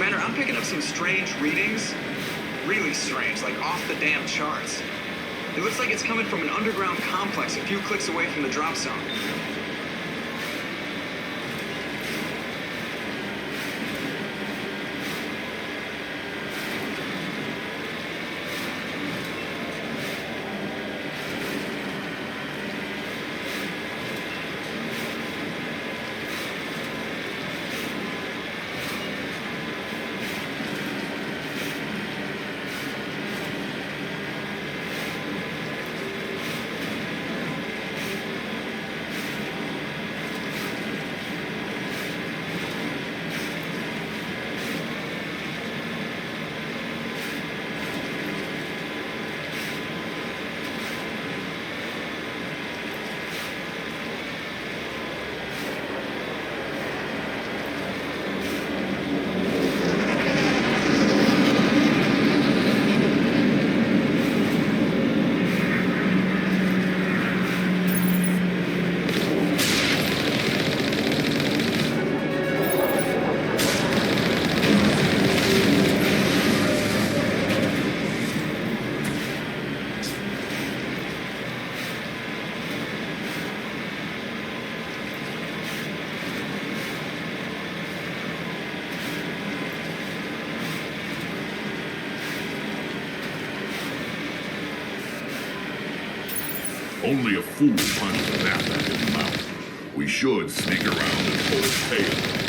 Commander, I'm picking up some strange readings. Really strange, like off the damn charts. It looks like it's coming from an underground complex a few clicks away from the drop zone. Only a fool climbs that back in the mountain. We should sneak around and pull his tail.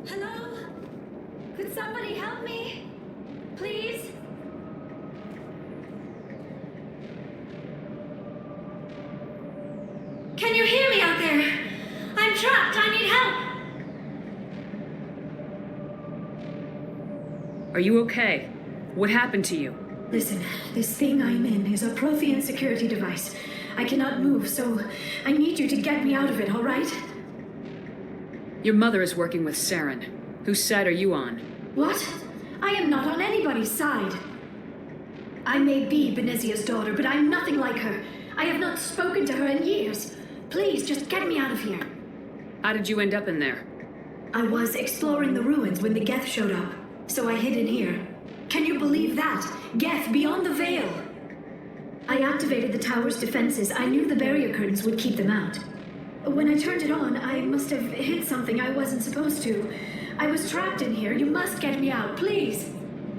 Hello? Could somebody help me? Please? Can you hear me out there? I'm trapped. I need help. Are you okay? What happened to you? Listen, this thing I'm in is a Prothean security device. I cannot move, so I need you to get me out of it, all right? Your mother is working with Saren. Whose side are you on? What? I am not on anybody's side. I may be Benezia's daughter, but I'm nothing like her. I have not spoken to her in years. Please, just get me out of here. How did you end up in there? I was exploring the ruins when the Geth showed up, so I hid in here. Can you believe that? Geth beyond the veil! I activated the tower's defenses. I knew the barrier curtains would keep them out. When I turned it on, I must have hit something I wasn't supposed to. I was trapped in here. You must get me out, please!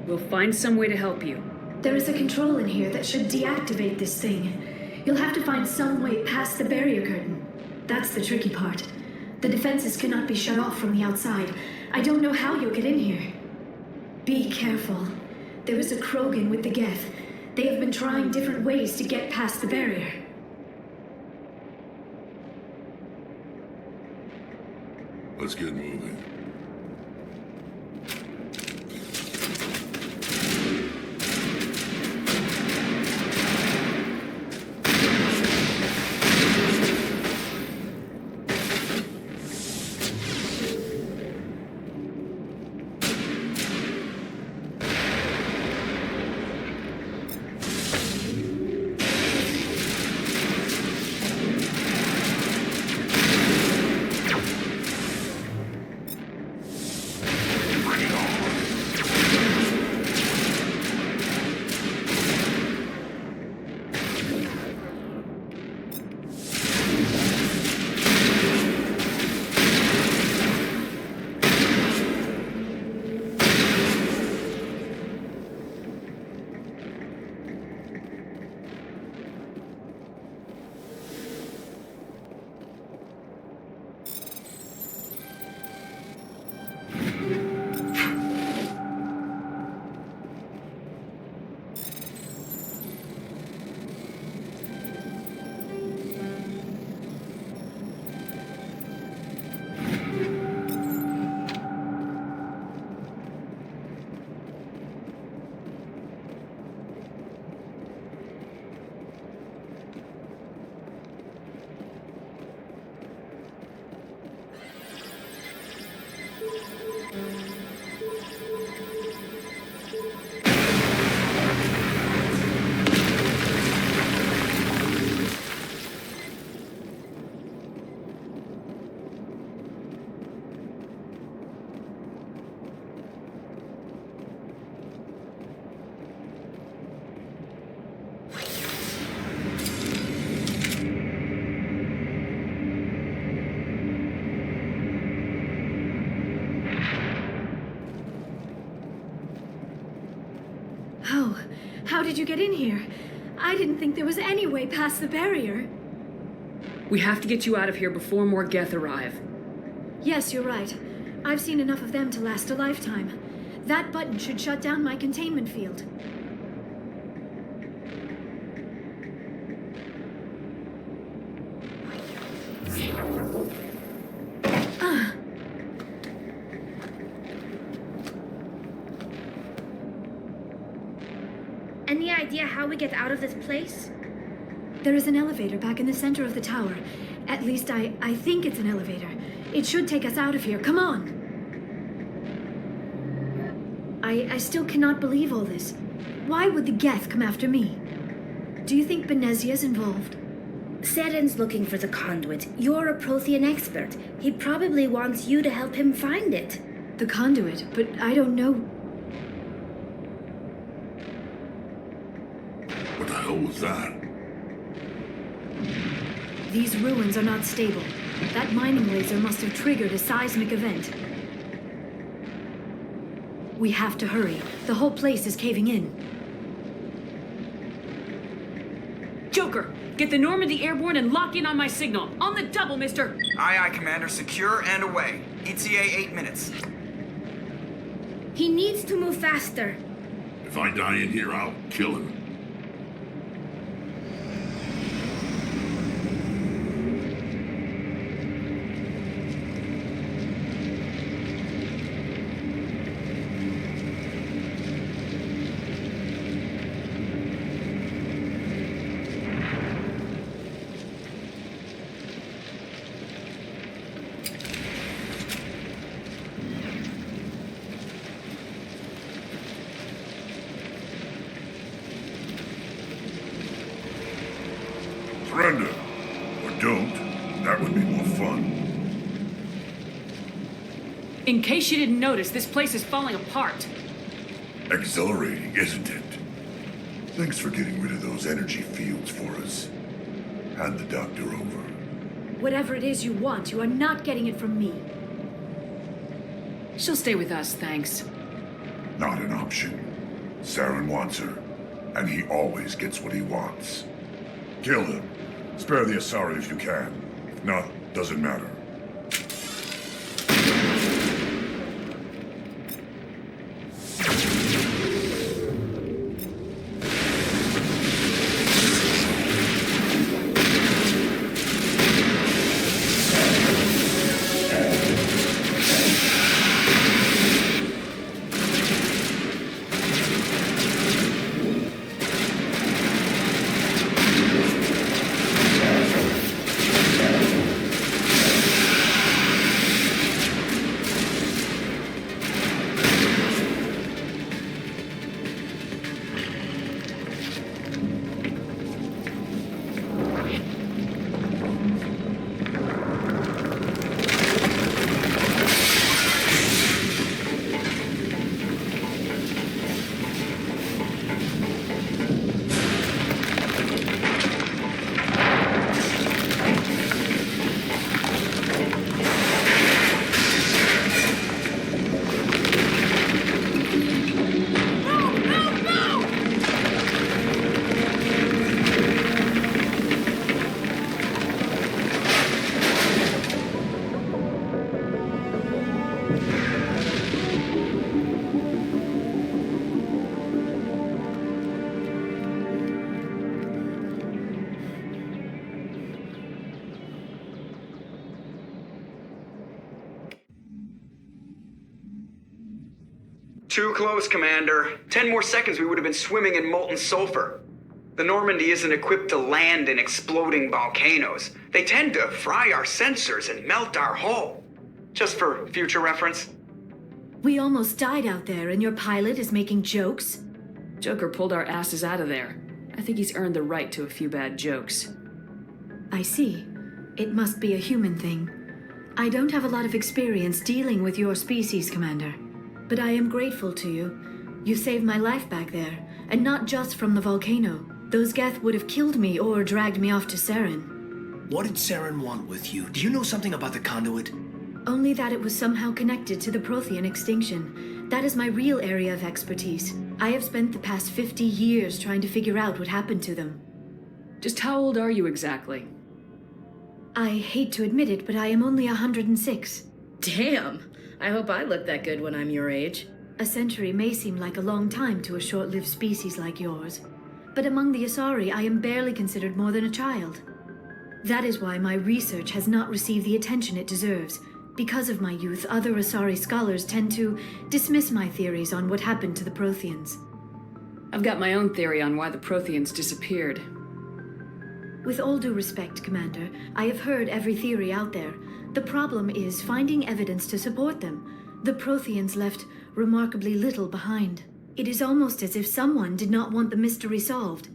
We'll find some way to help you. There is a control in here that should deactivate this thing. You'll have to find some way past the barrier curtain. That's the tricky part. The defenses cannot be shut off from the outside. I don't know how you'll get in here. Be careful. There is a Krogan with the Geth. They have been trying different ways to get past the barrier. Let's get moving. did you get in here? I didn't think there was any way past the barrier. We have to get you out of here before more Geth arrive. Yes, you're right. I've seen enough of them to last a lifetime. That button should shut down my containment field. Any idea how we get out of this place? There is an elevator back in the center of the tower. At least I think it's an elevator. It should take us out of here. Come on! I still cannot believe all this. Why would the Geth come after me? Do you think Benezia's involved? Seren's looking for the conduit. You're a Prothean expert. He probably wants you to help him find it. The conduit, but I don't know. What the hell was that? These ruins are not stable. That mining laser must have triggered a seismic event. We have to hurry. The whole place is caving in. Joker, get the Normandy airborne and lock in on my signal. On the double, mister! Aye, aye, Commander. Secure and away. ETA 8 minutes. He needs to move faster. If I die in here, I'll kill him. Surrender. Or don't. That would be more fun. In case you didn't notice, this place is falling apart. Exhilarating, isn't it? Thanks for getting rid of those energy fields for us. Hand the doctor over. Whatever it is you want, you are not getting it from me. She'll stay with us, thanks. Not an option. Saren wants her, and he always gets what he wants. Kill him. Spare the Asari if you can. If not, doesn't matter. Too close, Commander. 10 more seconds we would have been swimming in molten sulfur. The Normandy isn't equipped to land in exploding volcanoes. They tend to fry our sensors and melt our hull. Just for future reference. We almost died out there, and your pilot is making jokes? Joker pulled our asses out of there. I think he's earned the right to a few bad jokes. I see. It must be a human thing. I don't have a lot of experience dealing with your species, Commander. But I am grateful to you. You saved my life back there, and not just from the volcano. Those Geth would have killed me or dragged me off to Saren. What did Saren want with you? Do you know something about the conduit? Only that it was somehow connected to the Prothean extinction, That is my real area of expertise. I have spent the past 50 years trying to figure out what happened to them. Just how old are you exactly? I hate to admit it, but I am only 106. Damn! I hope I look that good when I'm your age. A century may seem like a long time to a short-lived species like yours, but among the Asari, I am barely considered more than a child. That is why my research has not received the attention it deserves. Because of my youth, other Asari scholars tend to dismiss my theories on what happened to the Protheans. I've got my own theory on why the Protheans disappeared. With all due respect, Commander, I have heard every theory out there. The problem is finding evidence to support them. The Protheans left remarkably little behind. It is almost as if someone did not want the mystery solved.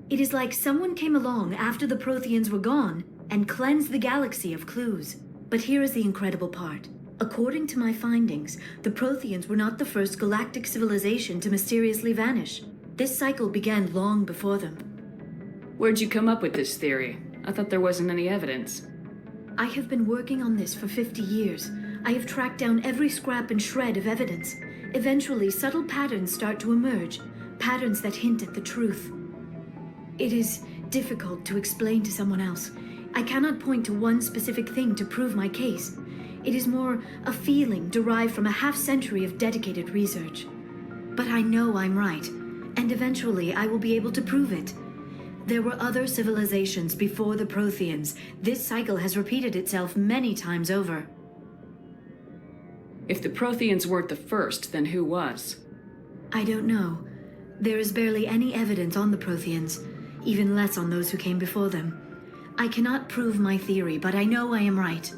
It is like someone came along after the Protheans were gone and cleansed the galaxy of clues. But here is the incredible part. According to my findings, the Protheans were not the first galactic civilization to mysteriously vanish. This cycle began long before them. Where'd you come up with this theory? I thought there wasn't any evidence. I have been working on this for 50 years. I have tracked down every scrap and shred of evidence. Eventually, subtle patterns start to emerge, patterns that hint at the truth. It is difficult to explain to someone else. I cannot point to one specific thing to prove my case. It is more a feeling derived from a half-century of dedicated research. But I know I'm right, and eventually I will be able to prove it. There were other civilizations before the Protheans. This cycle has repeated itself many times over. If the Protheans weren't the first, then who was? I don't know. There is barely any evidence on the Protheans, even less on those who came before them. I cannot prove my theory, but I know I am right.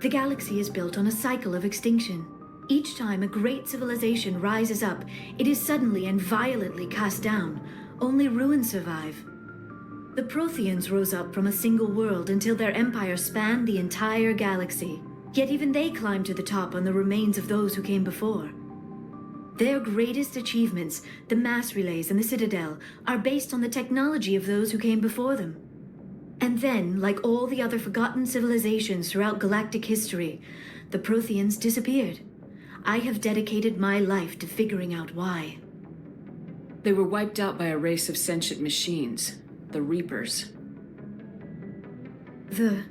The galaxy is built on a cycle of extinction. Each time a great civilization rises up, it is suddenly and violently cast down. Only ruins survive. The Protheans rose up from a single world until their empire spanned the entire galaxy. Yet even they climbed to the top on the remains of those who came before. Their greatest achievements, the mass relays and the Citadel, are based on the technology of those who came before them. And then, like all the other forgotten civilizations throughout galactic history, the Protheans disappeared. I have dedicated my life to figuring out why. They were wiped out by a race of sentient machines, the Reapers. The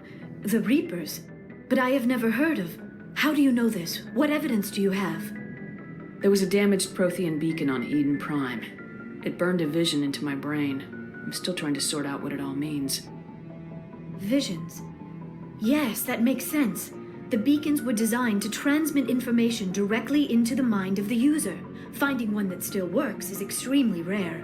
Reapers? But I have never heard of. How do you know this? What evidence do you have? There was a damaged Prothean beacon on Eden Prime. It burned a vision into my brain. I'm still trying to sort out what it all means. Visions. Yes, that makes sense. The beacons were designed to transmit information directly into the mind of the user. Finding one that still works is extremely rare.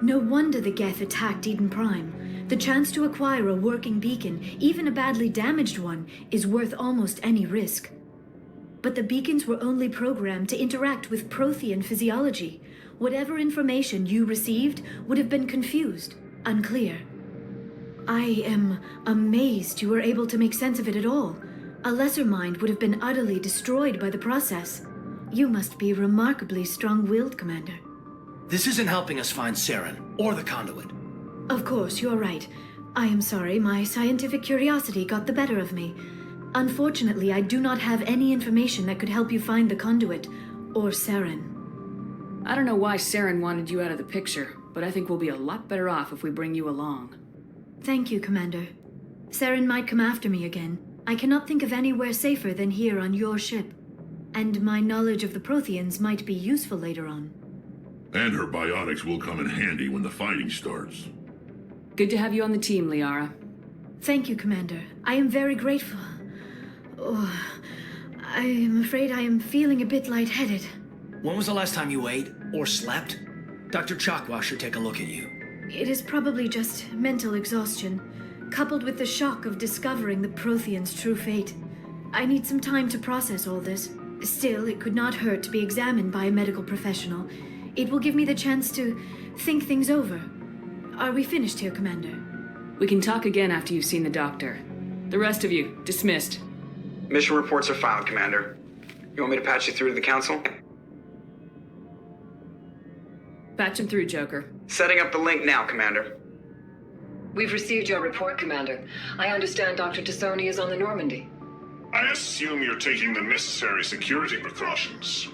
No wonder the Geth attacked Eden Prime. The chance to acquire a working beacon, even a badly damaged one, is worth almost any risk. But the beacons were only programmed to interact with Prothean physiology. Whatever information you received would have been confused, unclear. I am amazed you were able to make sense of it at all. A lesser mind would have been utterly destroyed by the process. You must be remarkably strong-willed, Commander. This isn't helping us find Saren, or the conduit. Of course, you're right. I am sorry, my scientific curiosity got the better of me. Unfortunately, I do not have any information that could help you find the conduit, or Saren. I don't know why Saren wanted you out of the picture, but I think we'll be a lot better off if we bring you along. Thank you, Commander. Saren might come after me again. I cannot think of anywhere safer than here on your ship. And my knowledge of the Protheans might be useful later on. And her biotics will come in handy when the fighting starts. Good to have you on the team, Liara. Thank you, Commander. I am very grateful. Oh, I am afraid I am feeling a bit lightheaded. When was the last time you ate, or slept? Dr. Chakwa should take a look at you. It is probably just mental exhaustion, coupled with the shock of discovering the Protheans' true fate. I need some time to process all this. Still, it could not hurt to be examined by a medical professional. It will give me the chance to think things over. Are we finished here, Commander? We can talk again after you've seen the doctor. The rest of you, dismissed. Mission reports are filed, Commander. You want me to patch you through to the Council? Patch him through, Joker. Setting up the link now, Commander. We've received your report, Commander. I understand Dr. Tassoni is on the Normandy. I assume you're taking the necessary security precautions.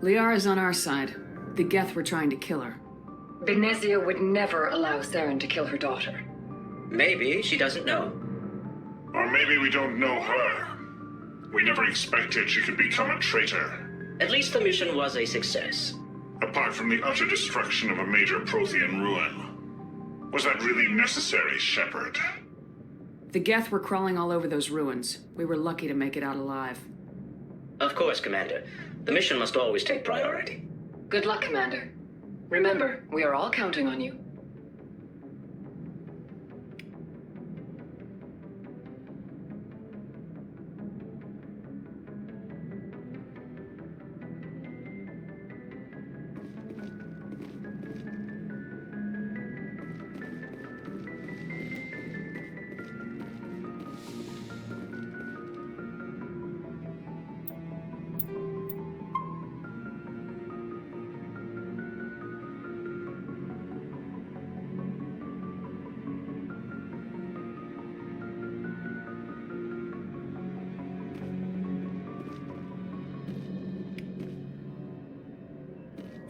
Liara's on our side. The Geth were trying to kill her. Benezia would never allow Saren to kill her daughter. Maybe she doesn't know. Or maybe we don't know her. We never expected she could become a traitor. At least the mission was a success. Apart from the utter destruction of a major Prothean ruin. Was that really necessary, Shepard? The Geth were crawling all over those ruins. We were lucky to make it out alive. Of course, Commander. The mission must always take priority. Good luck, Commander. Remember, we are all counting on you.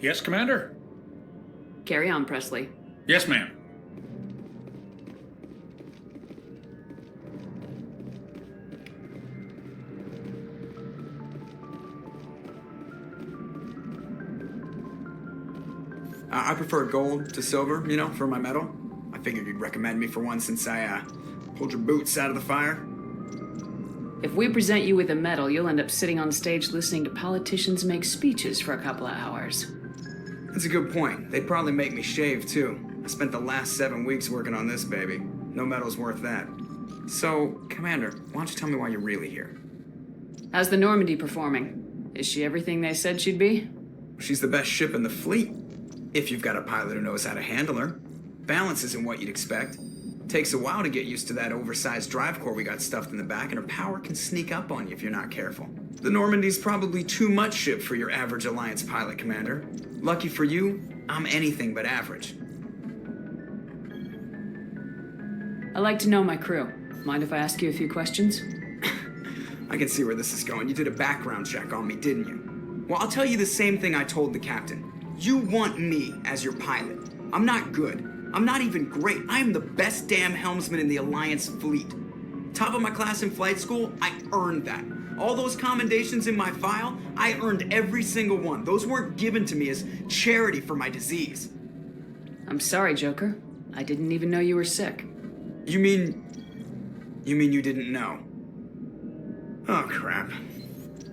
Yes, Commander? Carry on, Presley. Yes, ma'am. I prefer gold to silver, for my medal. I figured you'd recommend me for one since I pulled your boots out of the fire. If we present you with a medal, you'll end up sitting on stage listening to politicians make speeches for a couple of hours. That's a good point. They'd probably make me shave, too. I spent the last 7 weeks working on this baby. No medal's worth that. So, Commander, why don't you tell me why you're really here? How's the Normandy performing? Is she everything they said she'd be? She's the best ship in the fleet. If you've got a pilot who knows how to handle her. Balance isn't what you'd expect. Takes a while to get used to that oversized drive core we got stuffed in the back, and her power can sneak up on you if you're not careful. The Normandy's probably too much ship for your average Alliance pilot, Commander. Lucky for you, I'm anything but average. I like to know my crew. Mind if I ask you a few questions? I can see where this is going. You did a background check on me, didn't you? Well, I'll tell you the same thing I told the captain. You want me as your pilot. I'm not good. I'm not even great. I am the best damn helmsman in the Alliance fleet. Top of my class in flight school, I earned that. All those commendations in my file, I earned every single one. Those weren't given to me as charity for my disease. I'm sorry, Joker. I didn't even know you were sick. You mean you didn't know? Oh, crap.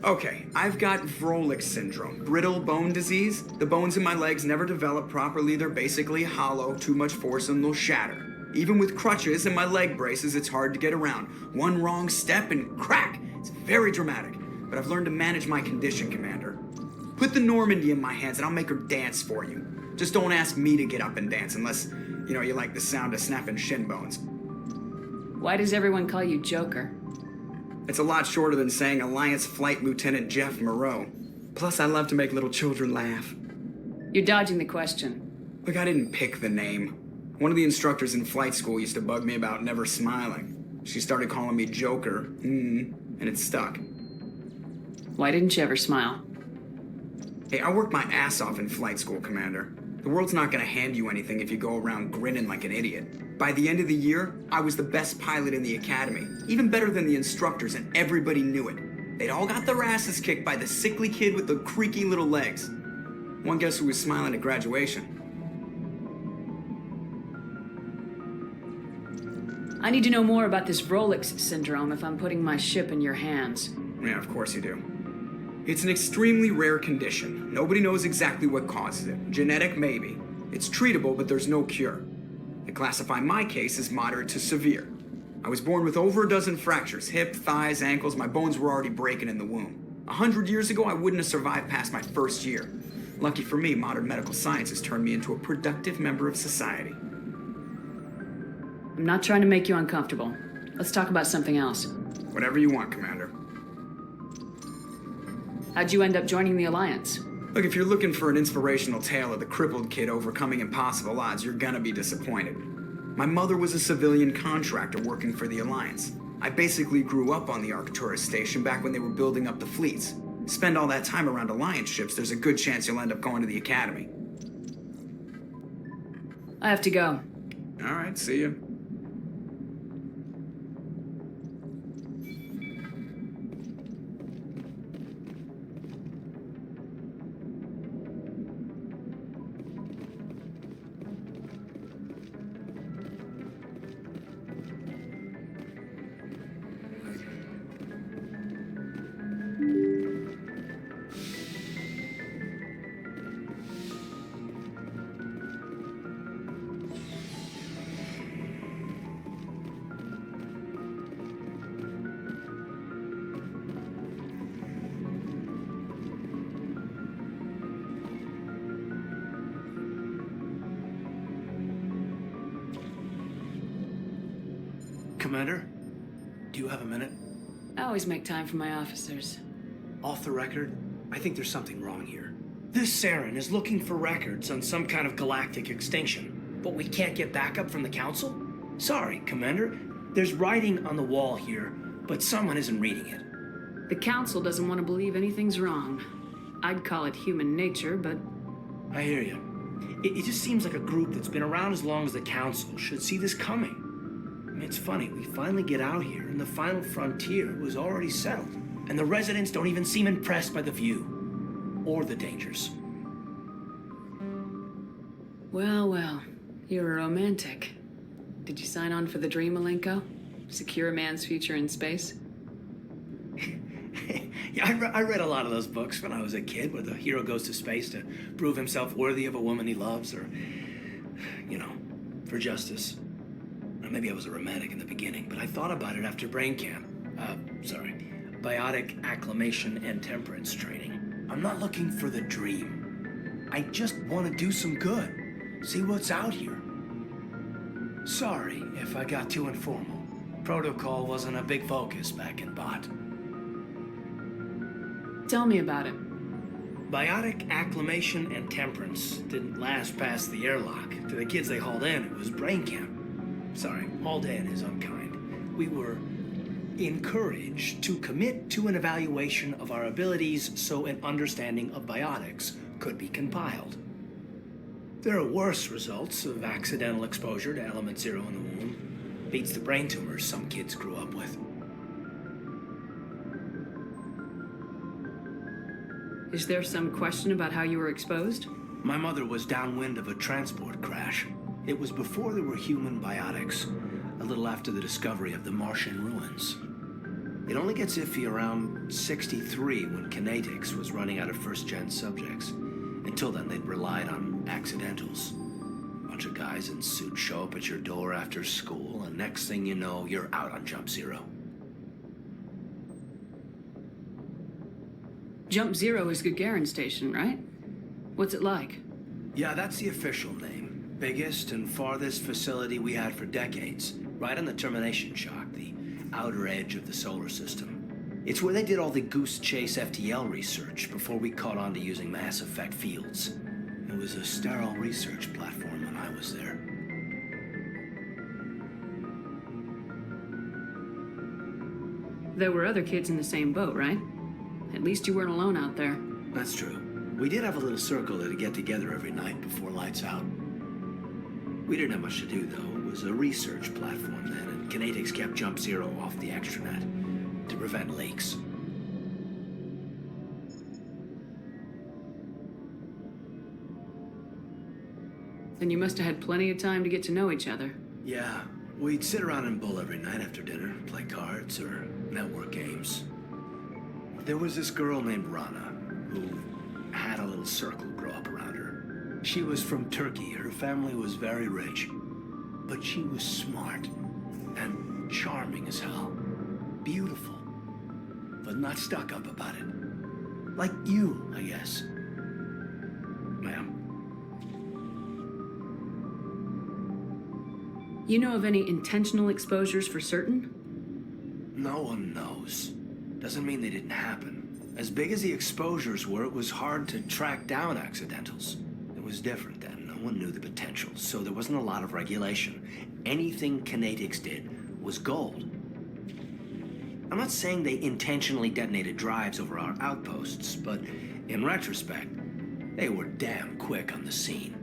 Okay, I've got Vrolik syndrome, brittle bone disease. The bones in my legs never develop properly. They're basically hollow, too much force and they'll shatter. Even with crutches and my leg braces, it's hard to get around. One wrong step and crack! It's very dramatic, but I've learned to manage my condition, Commander. Put the Normandy in my hands and I'll make her dance for you. Just don't ask me to get up and dance unless, you like the sound of snapping shin bones. Why does everyone call you Joker? It's a lot shorter than saying Alliance Flight Lieutenant Jeff Moreau. Plus, I love to make little children laugh. You're dodging the question. Look, I didn't pick the name. One of the instructors in flight school used to bug me about never smiling. She started calling me Joker, and it stuck. Why didn't you ever smile? Hey, I worked my ass off in flight school, Commander. The world's not gonna hand you anything if you go around grinning like an idiot. By the end of the year, I was the best pilot in the academy, even better than the instructors, and everybody knew it. They'd all got their asses kicked by the sickly kid with the creaky little legs. One guess who was smiling at graduation? I need to know more about this Vrolik syndrome if I'm putting my ship in your hands. Yeah, of course you do. It's an extremely rare condition. Nobody knows exactly what causes it. Genetic, maybe. It's treatable, but there's no cure. They classify my case as moderate to severe. I was born with over a dozen fractures, hip, thighs, ankles. My bones were already breaking in the womb. 100 years ago, I wouldn't have survived past my first year. Lucky for me, modern medical science has turned me into a productive member of society. I'm not trying to make you uncomfortable. Let's talk about something else. Whatever you want, Commander. How'd you end up joining the Alliance? Look, if you're looking for an inspirational tale of the crippled kid overcoming impossible odds, you're gonna be disappointed. My mother was a civilian contractor working for the Alliance. I basically grew up on the Arcturus station back when they were building up the fleets. Spend all that time around Alliance ships, there's a good chance you'll end up going to the Academy. I have to go. All right, see ya. Commander, do you have a minute? I always make time for my officers. Off the record, I think there's something wrong here. This Saren is looking for records on some kind of galactic extinction, but we can't get backup from the Council? Sorry, Commander. There's writing on the wall here, but someone isn't reading it. The Council doesn't want to believe anything's wrong. I'd call it human nature, but... I hear you. It just seems like a group that's been around as long as the Council should see this coming. I mean, it's funny, we finally get out here, and the final frontier was already settled. And the residents don't even seem impressed by the view. Or the dangers. Well, well. You're a romantic. Did you sign on for the dream, Malenko? Secure a man's future in space? Yeah, I read a lot of those books when I was a kid, where the hero goes to space to prove himself worthy of a woman he loves, or, you know, for justice. Or maybe I was a romantic in the beginning, but I thought about it after brain camp. Biotic acclimation and temperance training. I'm not looking for the dream. I just want to do some good. See what's out here. Sorry if I got too informal. Protocol wasn't a big focus back in Bot. Tell me about it. Biotic acclimation and temperance didn't last past the airlock. To the kids they hauled in, it was brain camp. Sorry, hauled in is unkind. We were encouraged to commit to an evaluation of our abilities so an understanding of biotics could be compiled. There are worse results of accidental exposure to element 0 in the womb. Beats the brain tumors some kids grew up with. Is there some question about how you were exposed? My mother was downwind of a transport crash. It was before there were human biotics, a little after the discovery of the Martian ruins. It only gets iffy around 63 when Kinetics was running out of first-gen subjects. Until then, they'd relied on accidentals. Bunch of guys in suits show up at your door after school, and next thing you know, you're out on Jump Zero. Jump Zero is Gagarin Station, right? What's it like? Yeah, that's the official name. Biggest and farthest facility we had for decades. Right on the termination shock, the outer edge of the solar system. It's where they did all the Goose Chase FTL research before we caught on to using mass effect fields. It was a sterile research platform when I was there. There were other kids in the same boat, right? At least you weren't alone out there. That's true. We did have a little circle that'd get together every night before lights out. We didn't have much to do, though. It was a research platform then, and Kinetics kept Jump Zero off the extranet to prevent leaks. Then you must have had plenty of time to get to know each other. Yeah, we'd sit around and bull every night after dinner, play cards or network games. There was this girl named Rana, who had a little circle grow up around her. She was from Turkey. Her family was very rich. But she was smart and charming as hell. Beautiful. But not stuck up about it. Like you, I guess. Ma'am. You know of any intentional exposures for certain? No one knows. Doesn't mean they didn't happen. As big as the exposures were, it was hard to track down accidentals. It was different then. No one knew the potential, so there wasn't a lot of regulation. Anything Kinetics did was gold. I'm not saying they intentionally detonated drives over our outposts, but in retrospect, they were damn quick on the scene.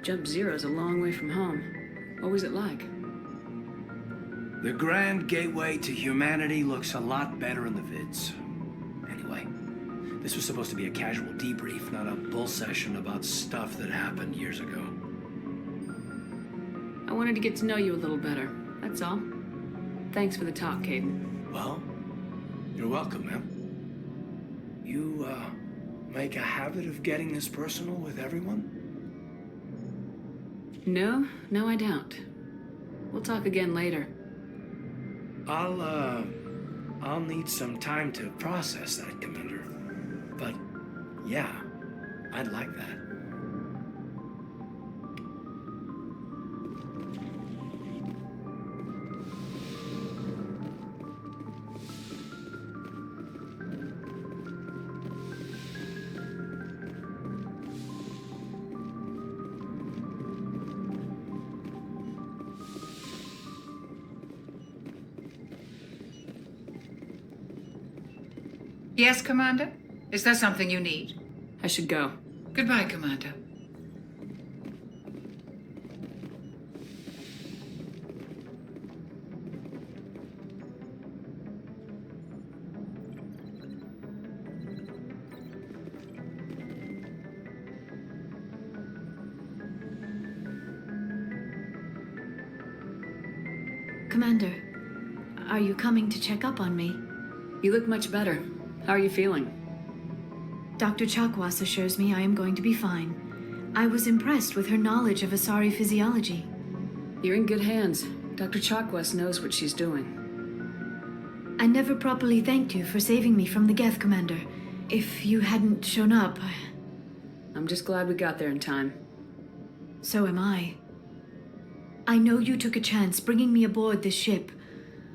Jump Zero's a long way from home. What was it like? The grand gateway to humanity looks a lot better in the vids. Anyway, this was supposed to be a casual debrief, not a bull session about stuff that happened years ago. I wanted to get to know you a little better, that's all. Thanks for the talk, Caden. Well, you're welcome, man. You, make a habit of getting this personal with everyone? No, I don't. We'll talk again later. I'll need some time to process that, Commander. But, yeah, I'd like that. Yes, Commander? Is there something you need? I should go. Goodbye, Commander. Commander, are you coming to check up on me? You look much better. How are you feeling? Dr. Chakwas assures me I am going to be fine. I was impressed with her knowledge of Asari physiology. You're in good hands. Dr. Chakwas knows what she's doing. I never properly thanked you for saving me from the Geth, Commander. If you hadn't shown up, I'm just glad we got there in time. So am I. I know you took a chance bringing me aboard this ship.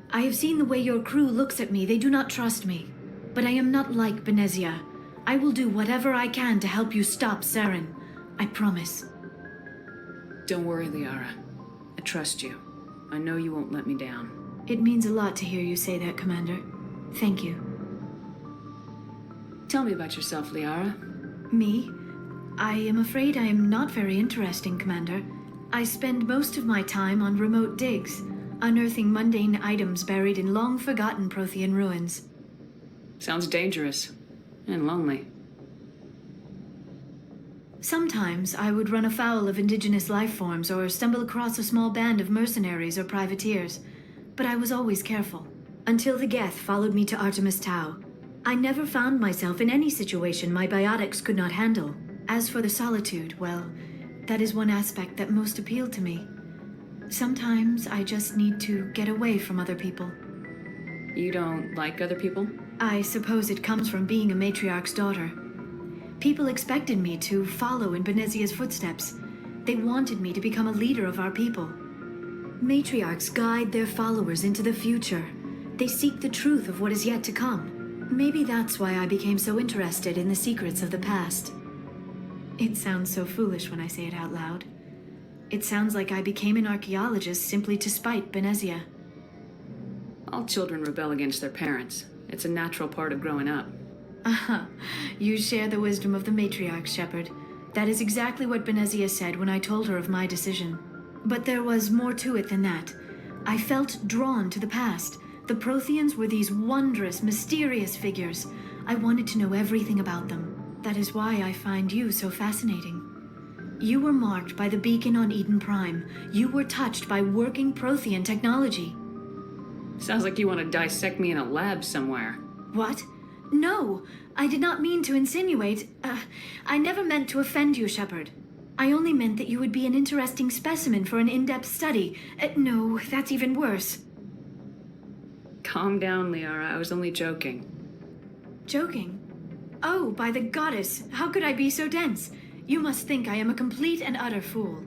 I have seen the way your crew looks at me. They do not trust me. But I am not like Benezia. I will do whatever I can to help you stop Saren. I promise. Don't worry, Liara. I trust you. I know you won't let me down. It means a lot to hear you say that, Commander. Thank you. Tell me about yourself, Liara. Me? I am afraid I am not very interesting, Commander. I spend most of my time on remote digs, unearthing mundane items buried in long-forgotten Prothean ruins. Sounds dangerous. And lonely. Sometimes I would run afoul of indigenous life forms or stumble across a small band of mercenaries or privateers, but I was always careful. Until the Geth followed me to Artemis Tau. I never found myself in any situation my biotics could not handle. As for the solitude, well, that is one aspect that most appealed to me. Sometimes I just need to get away from other people. You don't like other people? I suppose it comes from being a matriarch's daughter. People expected me to follow in Benezia's footsteps. They wanted me to become a leader of our people. Matriarchs guide their followers into the future. They seek the truth of what is yet to come. Maybe that's why I became so interested in the secrets of the past. It sounds so foolish when I say it out loud. It sounds like I became an archaeologist simply to spite Benezia. All children rebel against their parents. It's a natural part of growing up. Aha, you share the wisdom of the matriarch, Shepard. That is exactly what Benezia said when I told her of my decision. But there was more to it than that. I felt drawn to the past. The Protheans were these wondrous, mysterious figures. I wanted to know everything about them. That is why I find you so fascinating. You were marked by the beacon on Eden Prime. You were touched by working Prothean technology. Sounds like you want to dissect me in a lab somewhere. What? No, I did not mean to insinuate. I never meant to offend you, Shepard. I only meant that you would be an interesting specimen for an in-depth study. No, that's even worse. Calm down, Liara. I was only joking. Joking? Oh, by the goddess, how could I be so dense? You must think I am a complete and utter fool.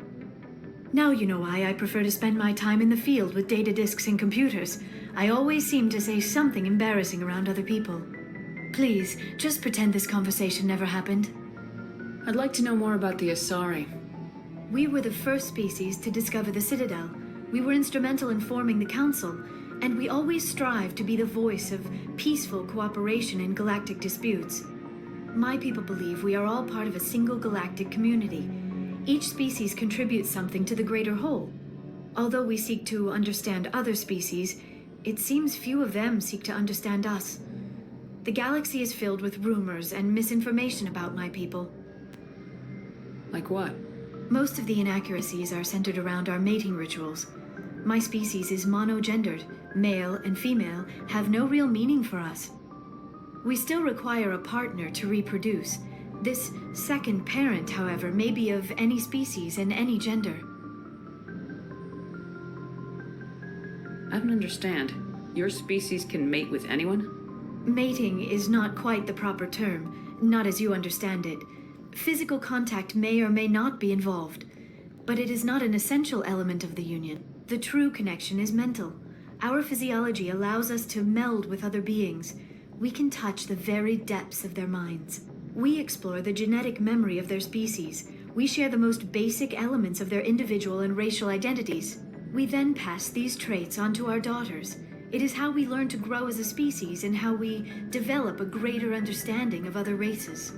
Now you know why I prefer to spend my time in the field with data disks and computers. I always seem to say something embarrassing around other people. Please, just pretend this conversation never happened. I'd like to know more about the Asari. We were the first species to discover the Citadel. We were instrumental in forming the Council, and we always strive to be the voice of peaceful cooperation in galactic disputes. My people believe we are all part of a single galactic community. Each species contributes something to the greater whole. Although we seek to understand other species, it seems few of them seek to understand us. The galaxy is filled with rumors and misinformation about my people. Like what? Most of the inaccuracies are centered around our mating rituals. My species is monogendered. Male and female have no real meaning for us. We still require a partner to reproduce. This second parent, however, may be of any species and any gender. I don't understand. Your species can mate with anyone? Mating is not quite the proper term, not as you understand it. Physical contact may or may not be involved, but it is not an essential element of the union. The true connection is mental. Our physiology allows us to meld with other beings. We can touch the very depths of their minds. We explore the genetic memory of their species. We share the most basic elements of their individual and racial identities. We then pass these traits on to our daughters. It is how we learn to grow as a species and how we develop a greater understanding of other races.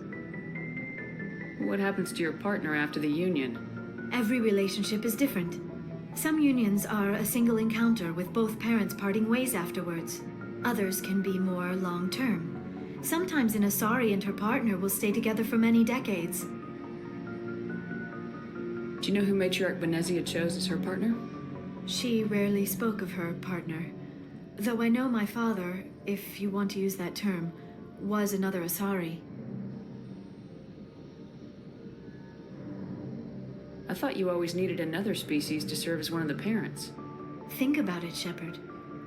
What happens to your partner after the union? Every relationship is different. Some unions are a single encounter with both parents parting ways afterwards. Others can be more long-term. Sometimes an Asari and her partner will stay together for many decades. Do you know who Matriarch Benezia chose as her partner? She rarely spoke of her partner. Though I know my father, if you want to use that term, was another Asari. I thought you always needed another species to serve as one of the parents. Think about it, Shepard.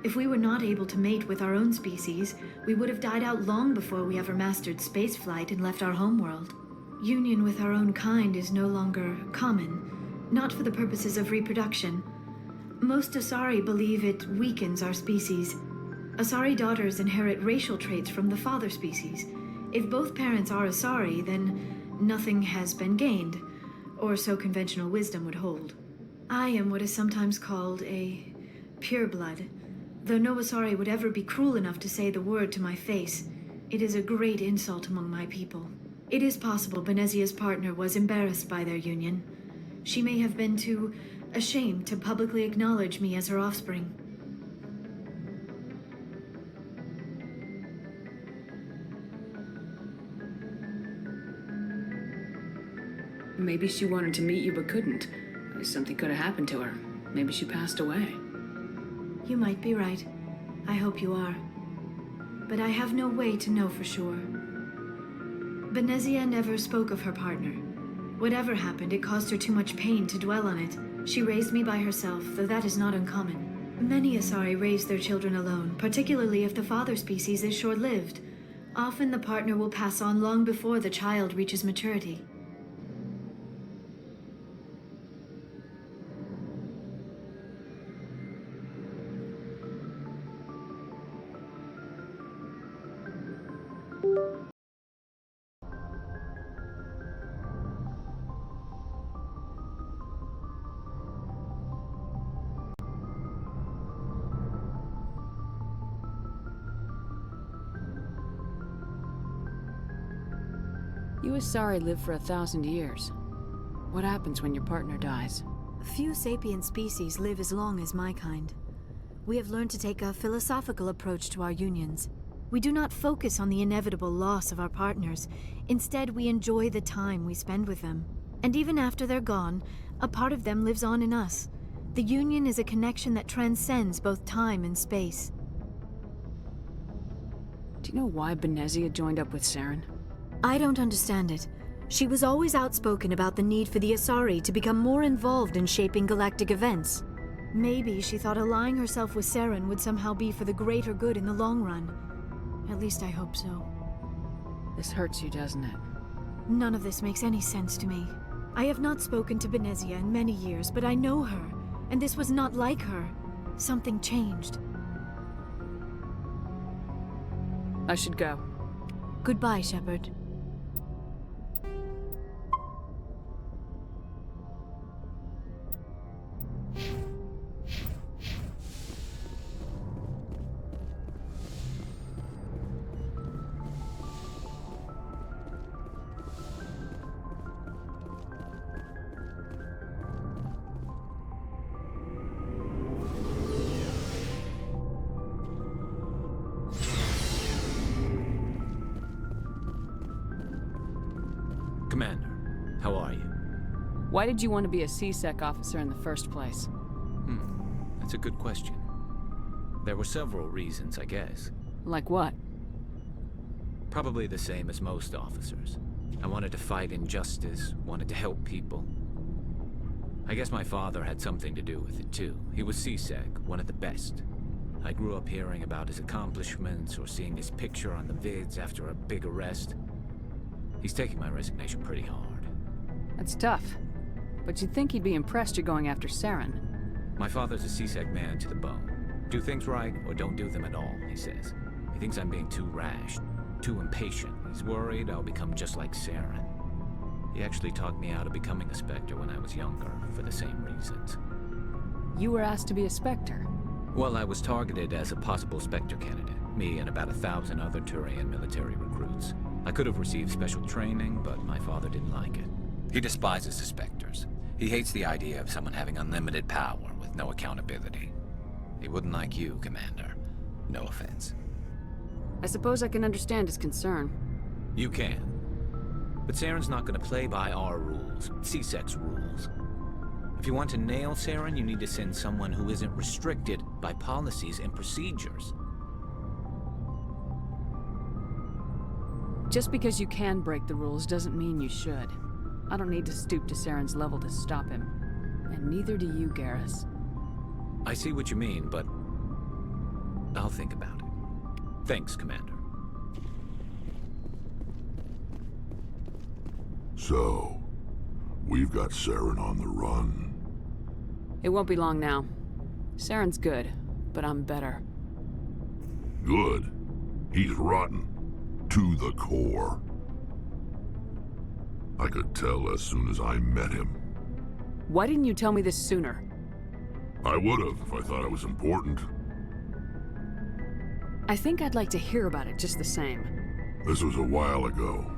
If we were not able to mate with our own species, we would have died out long before we ever mastered spaceflight and left our homeworld. Union with our own kind is no longer common, not for the purposes of reproduction. Most Asari believe it weakens our species. Asari daughters inherit racial traits from the father species. If both parents are Asari, then nothing has been gained, or so conventional wisdom would hold. I am what is sometimes called a pureblood. Though no Asari would ever be cruel enough to say the word to my face, it is a great insult among my people. It is possible Benezia's partner was embarrassed by their union. She may have been too ashamed to publicly acknowledge me as her offspring. Maybe she wanted to meet you but couldn't. Something could have happened to her. Maybe she passed away. You might be right. I hope you are. But I have no way to know for sure. Benezia never spoke of her partner. Whatever happened, it caused her too much pain to dwell on it. She raised me by herself, though that is not uncommon. Many Asari raise their children alone, particularly if the father species is short-lived. Often the partner will pass on long before the child reaches maturity. You Asari live for 1,000 years. What happens when your partner dies? Few sapient species live as long as my kind. We have learned to take a philosophical approach to our unions. We do not focus on the inevitable loss of our partners. Instead, we enjoy the time we spend with them. And even after they're gone, a part of them lives on in us. The union is a connection that transcends both time and space. Do you know why Benezia joined up with Saren? I don't understand it. She was always outspoken about the need for the Asari to become more involved in shaping galactic events. Maybe she thought allying herself with Saren would somehow be for the greater good in the long run. At least I hope so. This hurts you, doesn't it? None of this makes any sense to me. I have not spoken to Benezia in many years, but I know her, and this was not like her. Something changed. I should go. Goodbye, Shepard. How are you? Why did you want to be a CSEC officer in the first place? That's a good question. There were several reasons, I guess. Like what? Probably the same as most officers. I wanted to fight injustice, wanted to help people. I guess my father had something to do with it too. He was CSEC, one of the best. I grew up hearing about his accomplishments or seeing his picture on the vids after a big arrest. He's taking my resignation pretty hard. That's tough. But you'd think he'd be impressed you're going after Saren. My father's a CSEC man to the bone. Do things right or don't do them at all, he says. He thinks I'm being too rash, too impatient. He's worried I'll become just like Saren. He actually talked me out of becoming a Spectre when I was younger, for the same reasons. You were asked to be a Spectre? Well, I was targeted as a possible Spectre candidate. Me and about 1,000 other Turian military recruits. I could have received special training, but my father didn't like it. He despises the Spectres. He hates the idea of someone having unlimited power with no accountability. He wouldn't like you, Commander. No offense. I suppose I can understand his concern. You can. But Saren's not going to play by our rules, CSEC's rules. If you want to nail Saren, you need to send someone who isn't restricted by policies and procedures. Just because you can break the rules doesn't mean you should. I don't need to stoop to Saren's level to stop him. And neither do you, Garrus. I see what you mean, but I'll think about it. Thanks, Commander. So, we've got Saren on the run. It won't be long now. Saren's good, but I'm better. Good? He's rotten. To the core. I could tell as soon as I met him. Why didn't you tell me this sooner? I would have if I thought it was important. I think I'd like to hear about it just the same. This was a while ago.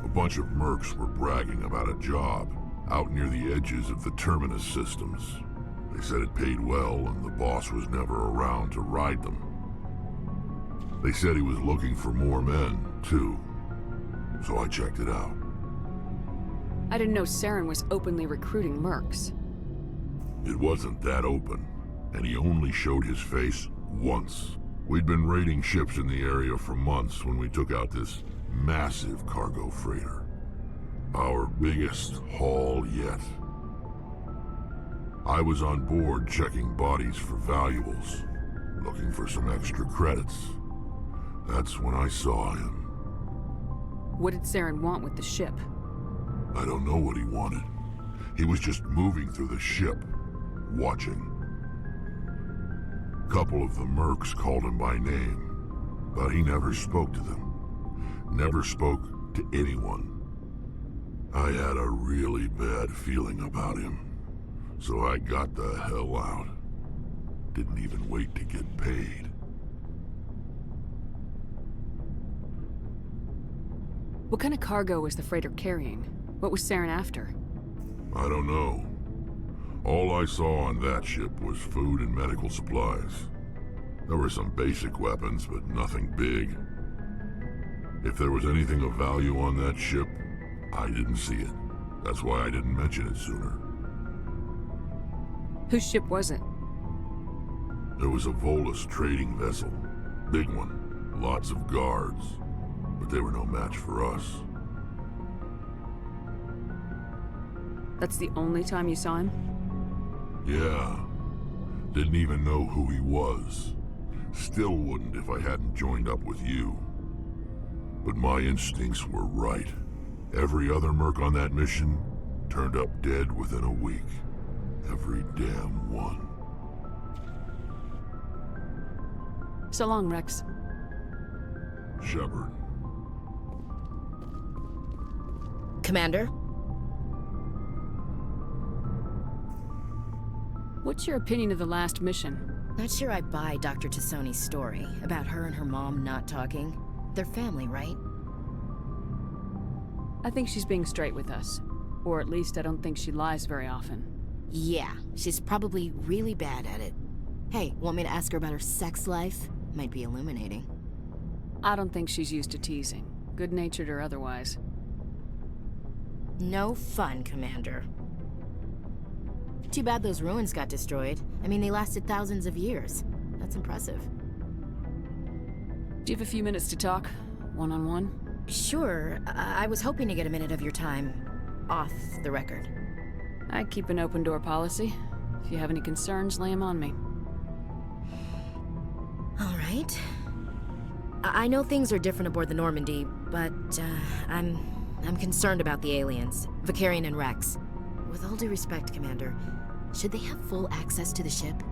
A bunch of mercs were bragging about a job out near the edges of the Terminus systems. They said it paid well and the boss was never around to ride them. They said he was looking for more men, too. So I checked it out. I didn't know Saren was openly recruiting mercs. It wasn't that open, and he only showed his face once. We'd been raiding ships in the area for months when we took out this massive cargo freighter. Our biggest haul yet. I was on board checking bodies for valuables, looking for some extra credits. That's when I saw him. What did Saren want with the ship? I don't know what he wanted. He was just moving through the ship, watching. A couple of the mercs called him by name, but he never spoke to them. Never spoke to anyone. I had a really bad feeling about him, so I got the hell out. Didn't even wait to get paid. What kind of cargo was the freighter carrying? What was Saren after? I don't know. All I saw on that ship was food and medical supplies. There were some basic weapons, but nothing big. If there was anything of value on that ship, I didn't see it. That's why I didn't mention it sooner. Whose ship was it? There was a Volus trading vessel. Big one. Lots of guards. But they were no match for us. That's the only time you saw him? Yeah. Didn't even know who he was. Still wouldn't if I hadn't joined up with you. But my instincts were right. Every other merc on that mission turned up dead within a week. Every damn one. So long, Rex. Shepard. Commander? What's your opinion of the last mission? Not sure I buy Dr. Tassoni's story about her and her mom not talking. They're family, right? I think she's being straight with us. Or at least I don't think she lies very often. Yeah, she's probably really bad at it. Hey, want me to ask her about her sex life? Might be illuminating. I don't think she's used to teasing, good-natured or otherwise. No fun, Commander. Too bad those ruins got destroyed. I mean, they lasted thousands of years. That's impressive. Do you have a few minutes to talk? One-on-one? Sure. I was hoping to get a minute of your time off the record. I keep an open door policy. If you have any concerns, lay them on me. All right. I know things are different aboard the Normandy, but I'm concerned about the aliens, Vicarian and Rex. With all due respect, Commander, should they have full access to the ship?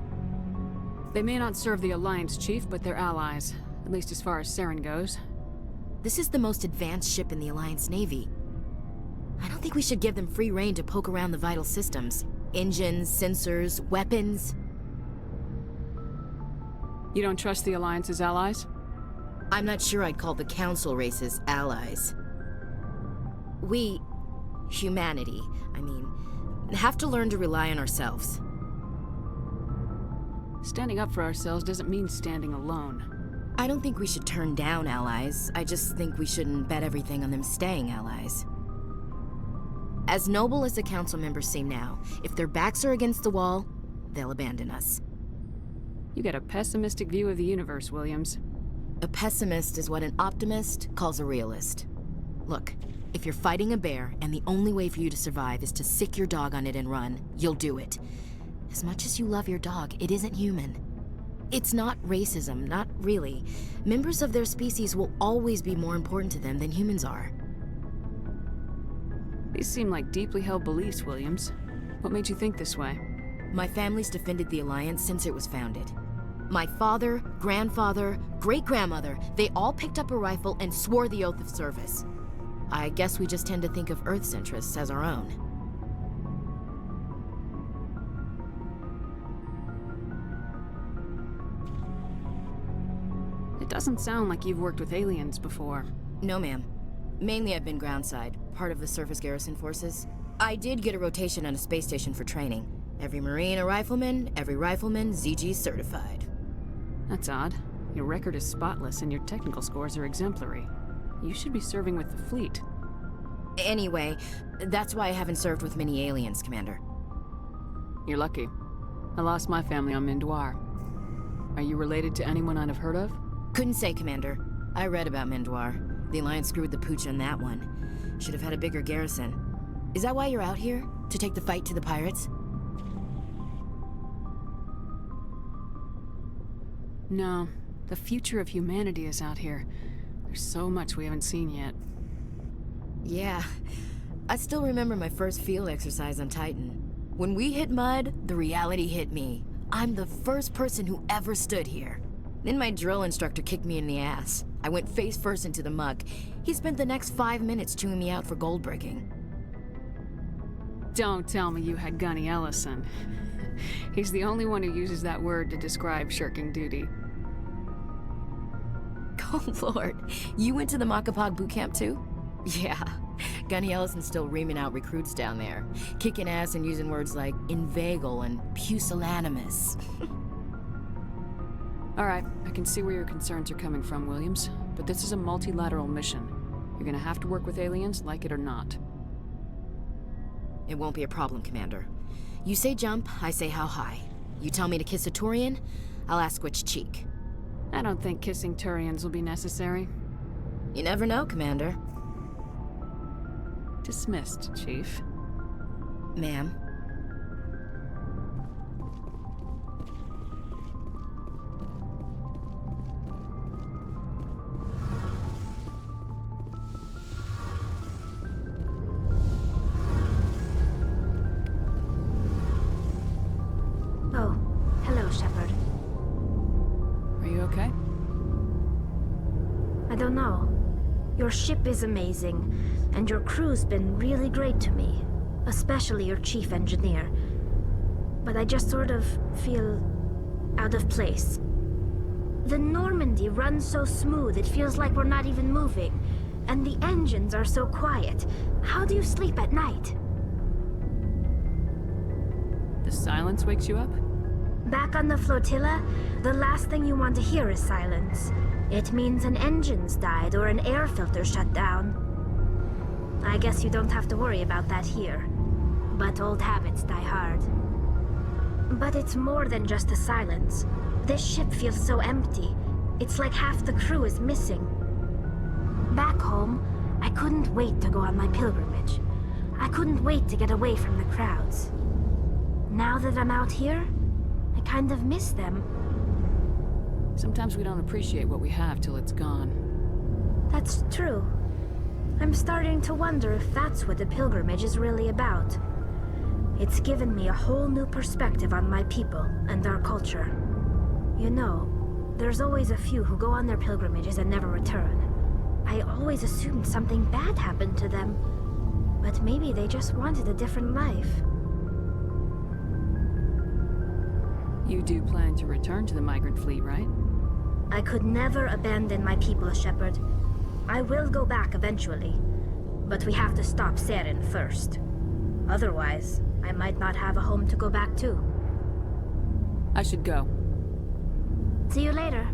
They may not serve the Alliance, Chief, but they're allies. At least as far as Saren goes. This is the most advanced ship in the Alliance Navy. I don't think we should give them free rein to poke around the vital systems. Engines, sensors, weapons. You don't trust the Alliance's allies? I'm not sure I'd call the Council races allies. We, humanity, have to learn to rely on ourselves. Standing up for ourselves doesn't mean standing alone. I don't think we should turn down allies. I just think we shouldn't bet everything on them staying allies. As noble as the Council members seem now, if their backs are against the wall, they'll abandon us. You got a pessimistic view of the universe, Williams. A pessimist is what an optimist calls a realist. Look, if you're fighting a bear and the only way for you to survive is to sick your dog on it and run, you'll do it. As much as you love your dog, it isn't human. It's not racism, not really. Members of their species will always be more important to them than humans are. These seem like deeply held beliefs, Williams. What made you think this way? My family's defended the Alliance since it was founded. My father, grandfather, great-grandmother, they all picked up a rifle and swore the oath of service. I guess we just tend to think of Earth's interests as our own. It doesn't sound like you've worked with aliens before. No, ma'am. Mainly I've been groundside, part of the surface garrison forces. I did get a rotation on a space station for training. Every Marine a rifleman, every rifleman ZG certified. That's odd. Your record is spotless and your technical scores are exemplary. You should be serving with the fleet. Anyway, that's why I haven't served with many aliens, Commander. You're lucky. I lost my family on Mindoir. Are you related to anyone I'd have heard of? Couldn't say, Commander. I read about Mindoir. The Alliance screwed the pooch on that one. Should have had a bigger garrison. Is that why you're out here? To take the fight to the pirates? No. The future of humanity is out here. There's so much we haven't seen yet. Yeah. I still remember my first field exercise on Titan. When we hit mud, the reality hit me. I'm the first person who ever stood here. Then my drill instructor kicked me in the ass. I went face first into the muck. He spent the next 5 minutes chewing me out for gold breaking. Don't tell me you had Gunny Ellison. He's the only one who uses that word to describe shirking duty. Oh Lord, you went to the Macapag boot camp too? Yeah, Gunny Ellison's still reaming out recruits down there. Kicking ass and using words like inveigle and pusillanimous. Alright, I can see where your concerns are coming from, Williams. But this is a multilateral mission. You're gonna have to work with aliens, like it or not. It won't be a problem, Commander. You say jump, I say how high. You tell me to kiss a Turian, I'll ask which cheek. I don't think kissing Turians will be necessary. You never know, Commander. Dismissed, Chief. Ma'am. Oh, hello, Shepard. Are you okay? I don't know. Your ship is amazing, and your crew's been really great to me. Especially your chief engineer. But I just sort of feel out of place. The Normandy runs so smooth it feels like we're not even moving. And the engines are so quiet. How do you sleep at night? The silence wakes you up? Back on the flotilla, the last thing you want to hear is silence. It means an engine's died or an air filter shut down. I guess you don't have to worry about that here. But old habits die hard. But it's more than just the silence. This ship feels so empty. It's like half the crew is missing. Back home, I couldn't wait to go on my pilgrimage. I couldn't wait to get away from the crowds. Now that I'm out here, I kind of miss them. Sometimes we don't appreciate what we have till it's gone. That's true. I'm starting to wonder if that's what the pilgrimage is really about. It's given me a whole new perspective on my people and our culture. You know, there's always a few who go on their pilgrimages and never return. I always assumed something bad happened to them, but maybe they just wanted a different life. You do plan to return to the migrant fleet, right? I could never abandon my people, Shepard. I will go back eventually, but we have to stop Saren first. Otherwise, I might not have a home to go back to. I should go. See you later.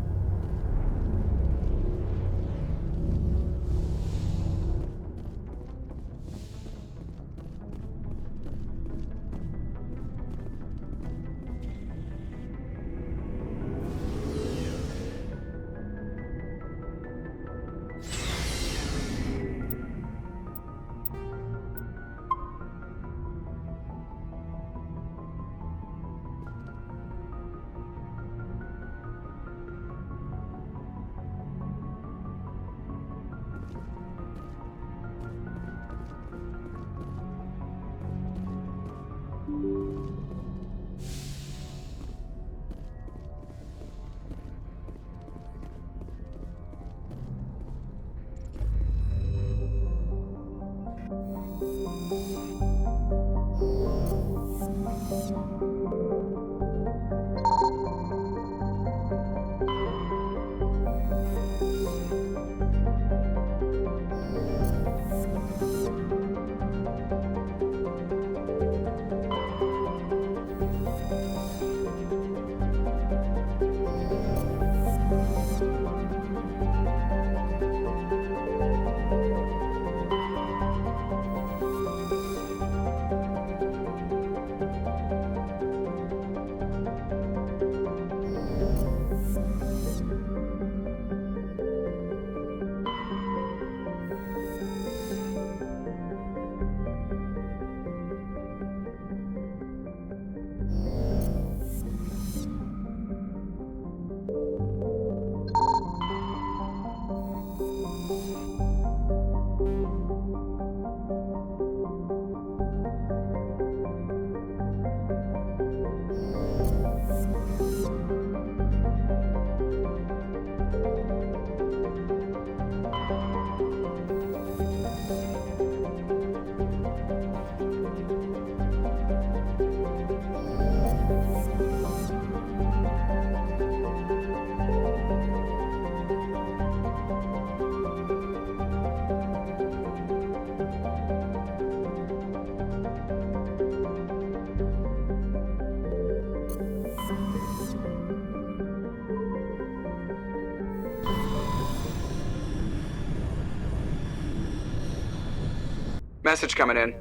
Message coming in.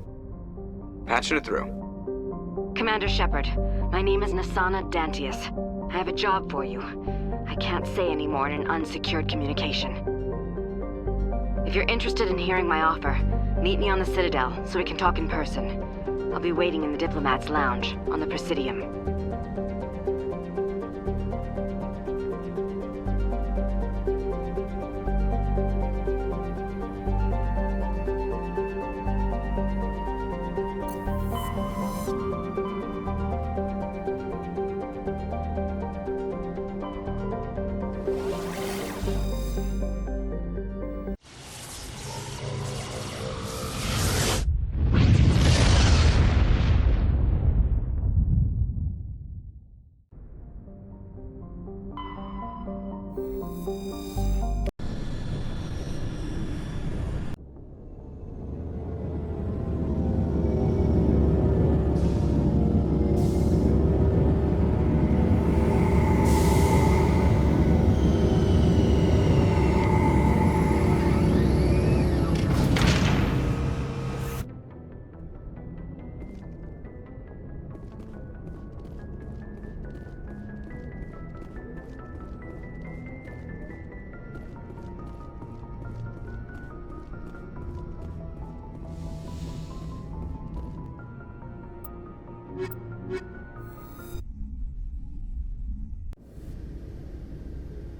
Patching it through. Commander Shepard, my name is Nasana Dantius. I have a job for you. I can't say any more in an unsecured communication. If you're interested in hearing my offer, meet me on the Citadel so we can talk in person. I'll be waiting in the Diplomat's Lounge on the Presidium.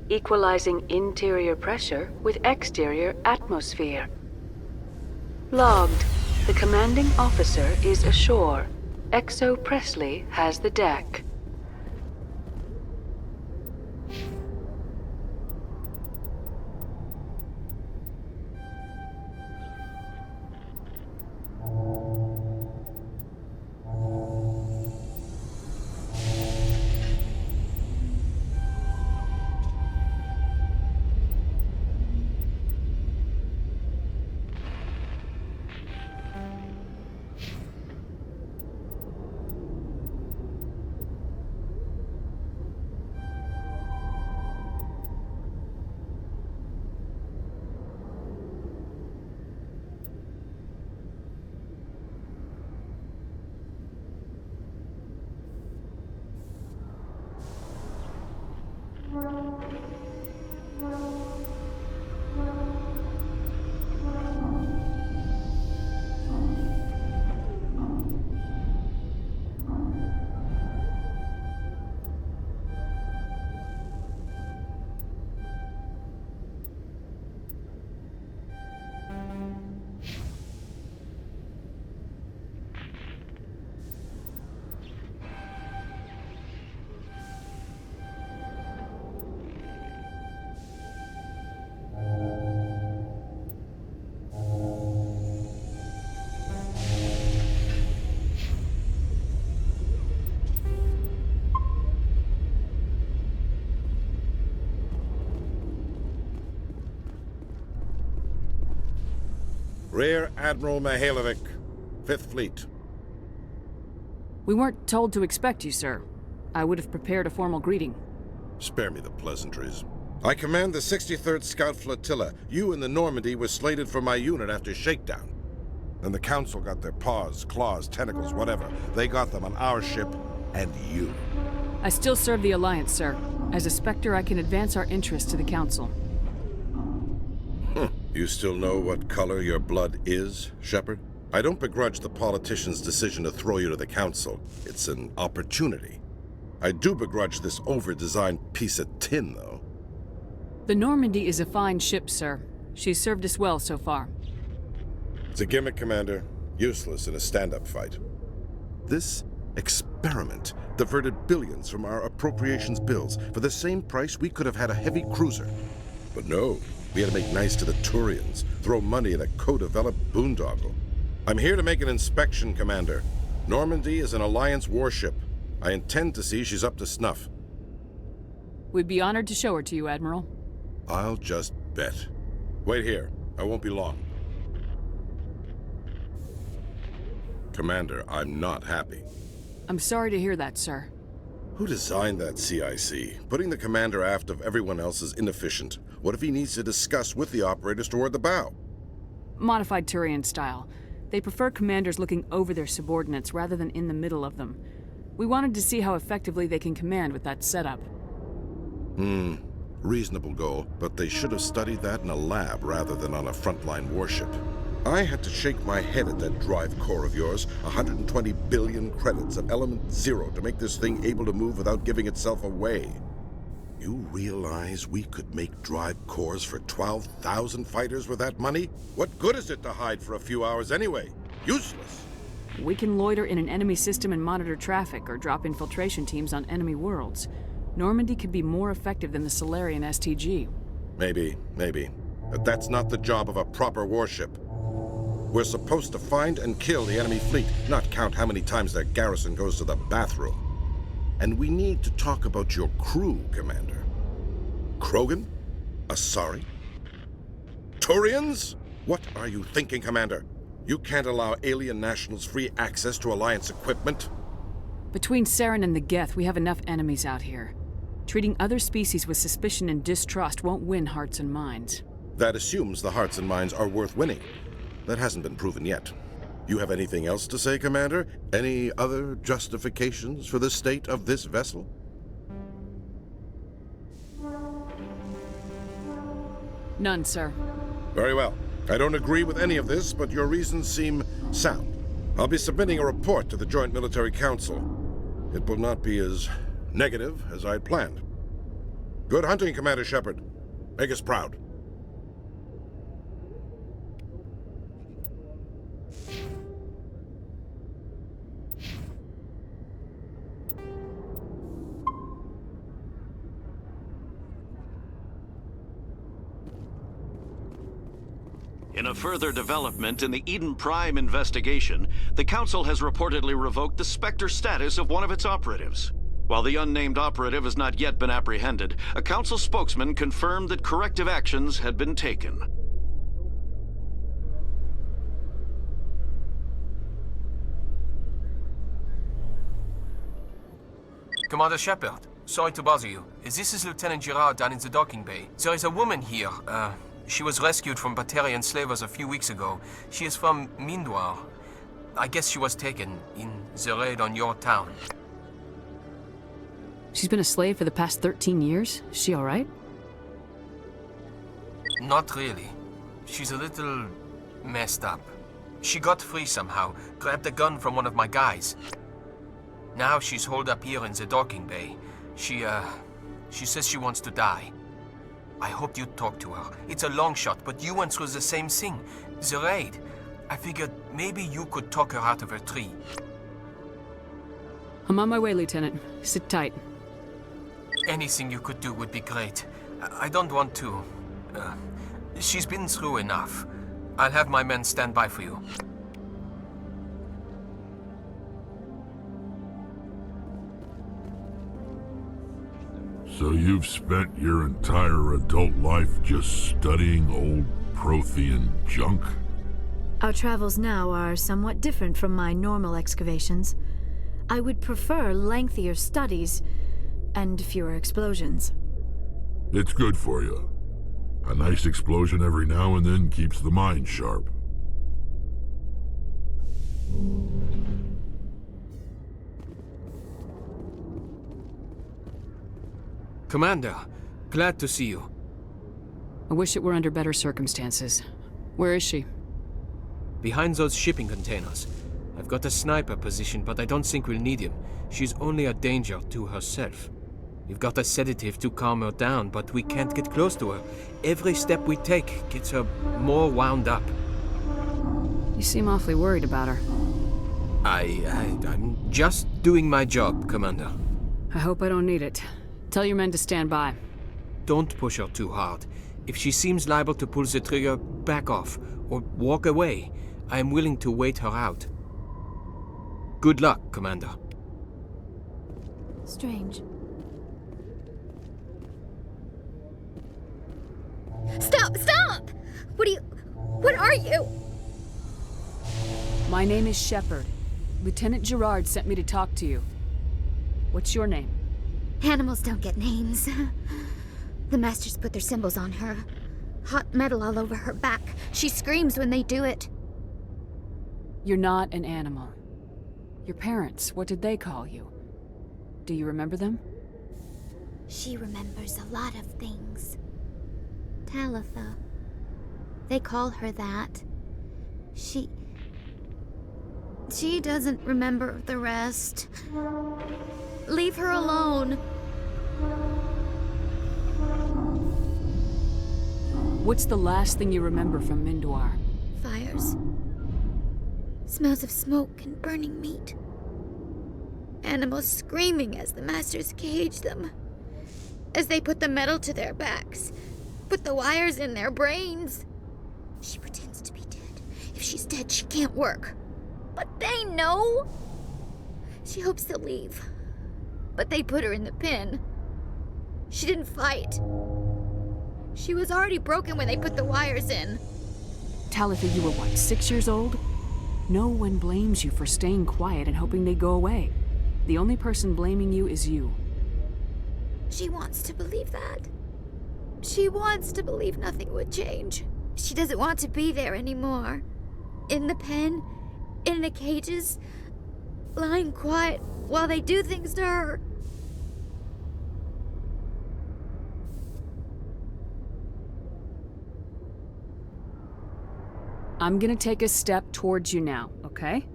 Equalizing interior pressure with exterior atmosphere. Logged. The commanding officer is ashore. Exo Presley has the deck. Rear Admiral Mihailovic, 5th Fleet. We weren't told to expect you, sir. I would have prepared a formal greeting. Spare me the pleasantries. I command the 63rd Scout Flotilla. You and the Normandy were slated for my unit after shakedown. Then the Council got their paws, claws, tentacles, whatever. They got them on our ship, and you. I still serve the Alliance, sir. As a Spectre, I can advance our interests to the Council. You still know what color your blood is, Shepard? I don't begrudge the politician's decision to throw you to the Council. It's an opportunity. I do begrudge this over-designed piece of tin, though. The Normandy is a fine ship, sir. She's served us well so far. It's a gimmick, Commander. Useless in a stand-up fight. This experiment diverted billions from our appropriations bills. For the same price, we could have had a heavy cruiser. But no, we had to make nice to the Turians, throw money at a co-developed boondoggle. I'm here to make an inspection, Commander. Normandy is an Alliance warship. I intend to see she's up to snuff. We'd be honored to show her to you, Admiral. I'll just bet. Wait here. I won't be long. Commander, I'm not happy. I'm sorry to hear that, sir. Who designed that CIC? Putting the commander aft of everyone else is inefficient. What if he needs to discuss with the operators toward the bow? Modified Turian style. They prefer commanders looking over their subordinates rather than in the middle of them. We wanted to see how effectively they can command with that setup. Reasonable goal, but they should have studied that in a lab rather than on a frontline warship. I had to shake my head at that drive core of yours. 120 billion credits at element 0 to make this thing able to move without giving itself away. You realize we could make drive cores for 12,000 fighters with that money? What good is it to hide for a few hours anyway? Useless. We can loiter in an enemy system and monitor traffic or drop infiltration teams on enemy worlds. Normandy could be more effective than the Solarian STG. Maybe. But that's not the job of a proper warship. We're supposed to find and kill the enemy fleet, not count how many times their garrison goes to the bathroom. And we need to talk about your crew, Commander. Krogan? Asari? Turians? What are you thinking, Commander? You can't allow alien nationals free access to Alliance equipment? Between Saren and the Geth, we have enough enemies out here. Treating other species with suspicion and distrust won't win hearts and minds. That assumes the hearts and minds are worth winning. That hasn't been proven yet. You have anything else to say, Commander? Any other justifications for the state of this vessel? None, sir. Very well. I don't agree with any of this, but your reasons seem sound. I'll be submitting a report to the Joint Military Council. It will not be as negative as I'd planned. Good hunting, Commander Shepard. Make us proud. In a further development in the Eden Prime investigation, the Council has reportedly revoked the Spectre status of one of its operatives. While the unnamed operative has not yet been apprehended, a Council spokesman confirmed that corrective actions had been taken. Commander Shepard, sorry to bother you. This is Lieutenant Girard down in the docking bay. There is a woman here. She was rescued from Batarian slavers a few weeks ago. She is from Mindoir. I guess she was taken in the raid on your town. She's been a slave for the past 13 years? Is she alright? Not really. She's a little messed up. She got free somehow, grabbed a gun from one of my guys. Now she's holed up here in the docking bay. She says she wants to die. I hoped you'd talk to her. It's a long shot, but you went through the same thing. The raid. I figured maybe you could talk her out of her tree. I'm on my way, Lieutenant. Sit tight. Anything you could do would be great. I don't want to... she's been through enough. I'll have my men stand by for you. So you've spent your entire adult life just studying old Prothean junk? Our travels now are somewhat different from my normal excavations. I would prefer lengthier studies and fewer explosions. It's good for you. A nice explosion every now and then keeps the mind sharp. Commander, glad to see you. I wish it were under better circumstances. Where is she? Behind those shipping containers. I've got a sniper position, but I don't think we'll need him. She's only a danger to herself. We've got a sedative to calm her down, but we can't get close to her. Every step we take gets her more wound up. You seem awfully worried about her. I'm just doing my job, Commander. I hope I don't need it. Tell your men to stand by. Don't push her too hard. If she seems liable to pull the trigger, back off, or walk away. I am willing to wait her out. Good luck, Commander. Strange. Stop! Stop! What are you? My name is Shepard. Lieutenant Girard sent me to talk to you. What's your name? Animals don't get names. The Masters put their symbols on her. Hot metal all over her back. She screams when they do it. You're not an animal. Your parents, what did they call you? Do you remember them? She remembers a lot of things. Talitha. They call her that. She doesn't remember the rest. Leave her alone. What's the last thing you remember from Mindoir? Fires. Smells of smoke and burning meat. Animals screaming as the Masters cage them. As they put the metal to their backs. Put the wires in their brains. She pretends to be dead. If she's dead, she can't work. But they know. She hopes to leave. But they put her in the pen. She didn't fight. She was already broken when they put the wires in. Talitha, you were what, 6 years old? No one blames you for staying quiet and hoping they go away. The only person blaming you is you. She wants to believe that. She wants to believe nothing would change. She doesn't want to be there anymore. In the pen, in the cages, lying quiet while they do things to her. I'm gonna take a step towards you now, okay?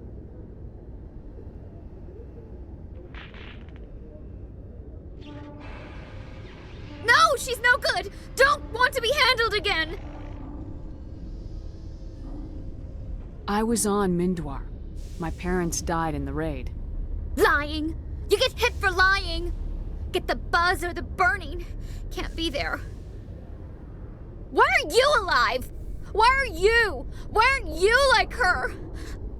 she's no good! Don't want to be handled again! I was on Mindwar. My parents died in the raid. Lying! You get hit for lying! Get the buzz or the burning. Can't be there. Why are you alive? Why are you? Why aren't you like her?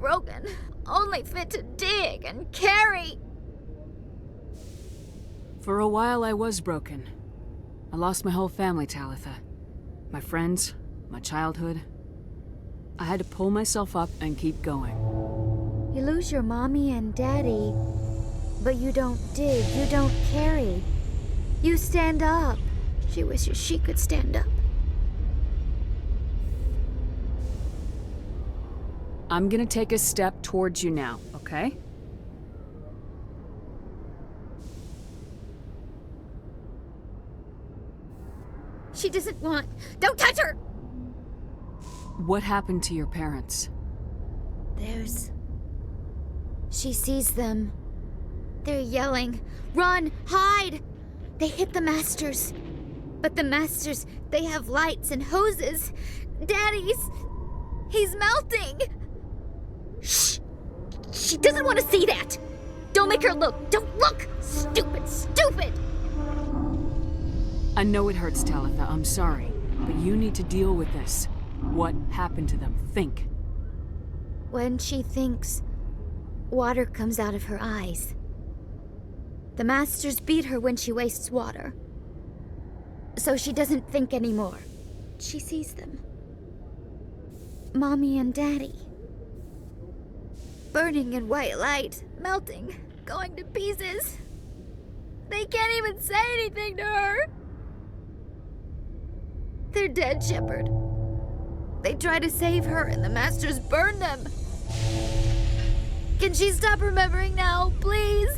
Broken. Only fit to dig and carry. For a while I was broken. I lost my whole family, Talitha. My friends, my childhood. I had to pull myself up and keep going. You lose your mommy and daddy, but you don't dig, you don't carry. You stand up. She wishes she could stand up. I'm gonna take a step towards you now, okay? She doesn't want... Don't touch her! What happened to your parents? She sees them. They're yelling, "Run! Hide!" They hit the Masters. But the Masters, they have lights and hoses. He's melting! Shh! She doesn't want to see that! Don't make her look! Don't look! Stupid, stupid! I know it hurts, Talitha, I'm sorry. But you need to deal with this. What happened to them? Think. When she thinks, water comes out of her eyes. The Masters beat her when she wastes water. So she doesn't think anymore. She sees them. Mommy and Daddy. Burning in white light, melting, going to pieces. They can't even say anything to her. They're dead, Shepard. They try to save her and the Masters burn them. Can she stop remembering now, please?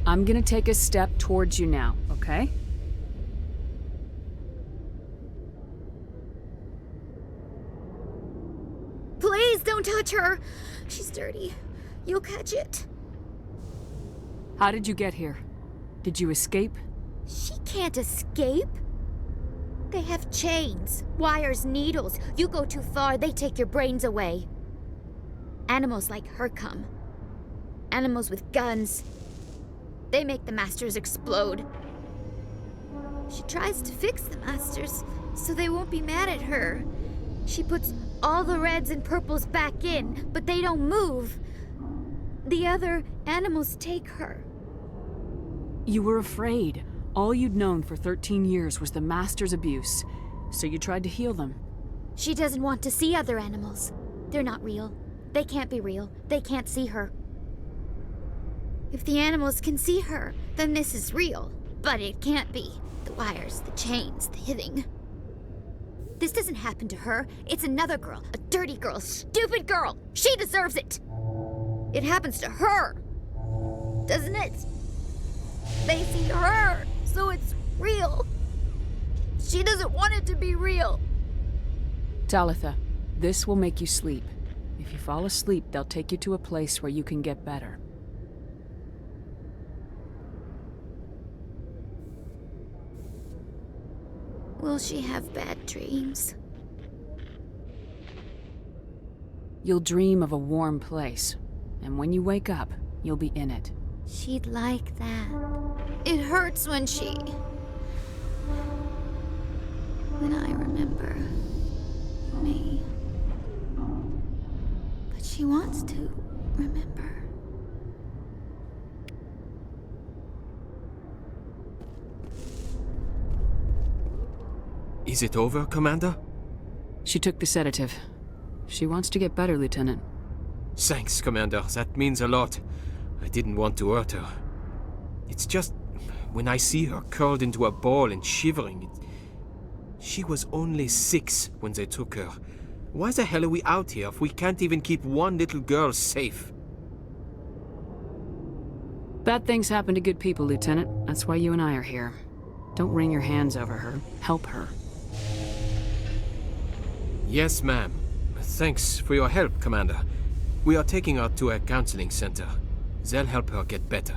I'm gonna take a step towards you now, okay? Please don't touch her. She's dirty. You'll catch it. How did you get here? Did you escape? She can't escape. They have chains, wires, needles. You go too far, they take your brains away. Animals like her come. Animals with guns. They make the Masters explode. She tries to fix the Masters so they won't be mad at her. She puts all the reds and purples back in, but they don't move. The other animals take her. You were afraid. All you'd known for 13 years was the Master's abuse, so you tried to heal them. She doesn't want to see other animals. They're not real. They can't be real. They can't see her. If the animals can see her, then this is real. But it can't be. The wires, the chains, the hitting. This doesn't happen to her. It's another girl. A dirty girl. A stupid girl. She deserves it. It happens to her. Doesn't it? They see her, so it's real. She doesn't want it to be real. Talitha, this will make you sleep. If you fall asleep, they'll take you to a place where you can get better. Will she have bad dreams? You'll dream of a warm place, and when you wake up, you'll be in it. She'd like that. It hurts when I remember me. But she wants to remember. Is it over, Commander? She took the sedative. She wants to get better, Lieutenant. Thanks, Commander. That means a lot. I didn't want to hurt her. It's just, when I see her curled into a ball and shivering, she was only 6 when they took her. Why the hell are we out here if we can't even keep one little girl safe? Bad things happen to good people, Lieutenant. That's why you and I are here. Don't wring your hands over her. Help her. Yes, ma'am. Thanks for your help, Commander. We are taking her to a counseling center. They'll help her get better.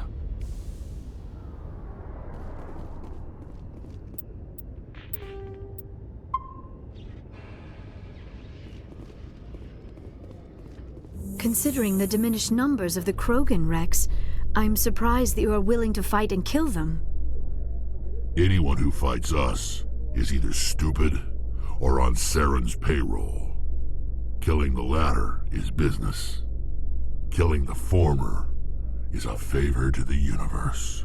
Considering the diminished numbers of the Krogan, Rex, I'm surprised that you are willing to fight and kill them. Anyone who fights us is either stupid or on Saren's payroll. Killing the latter is business. Killing the former is a favor to the universe.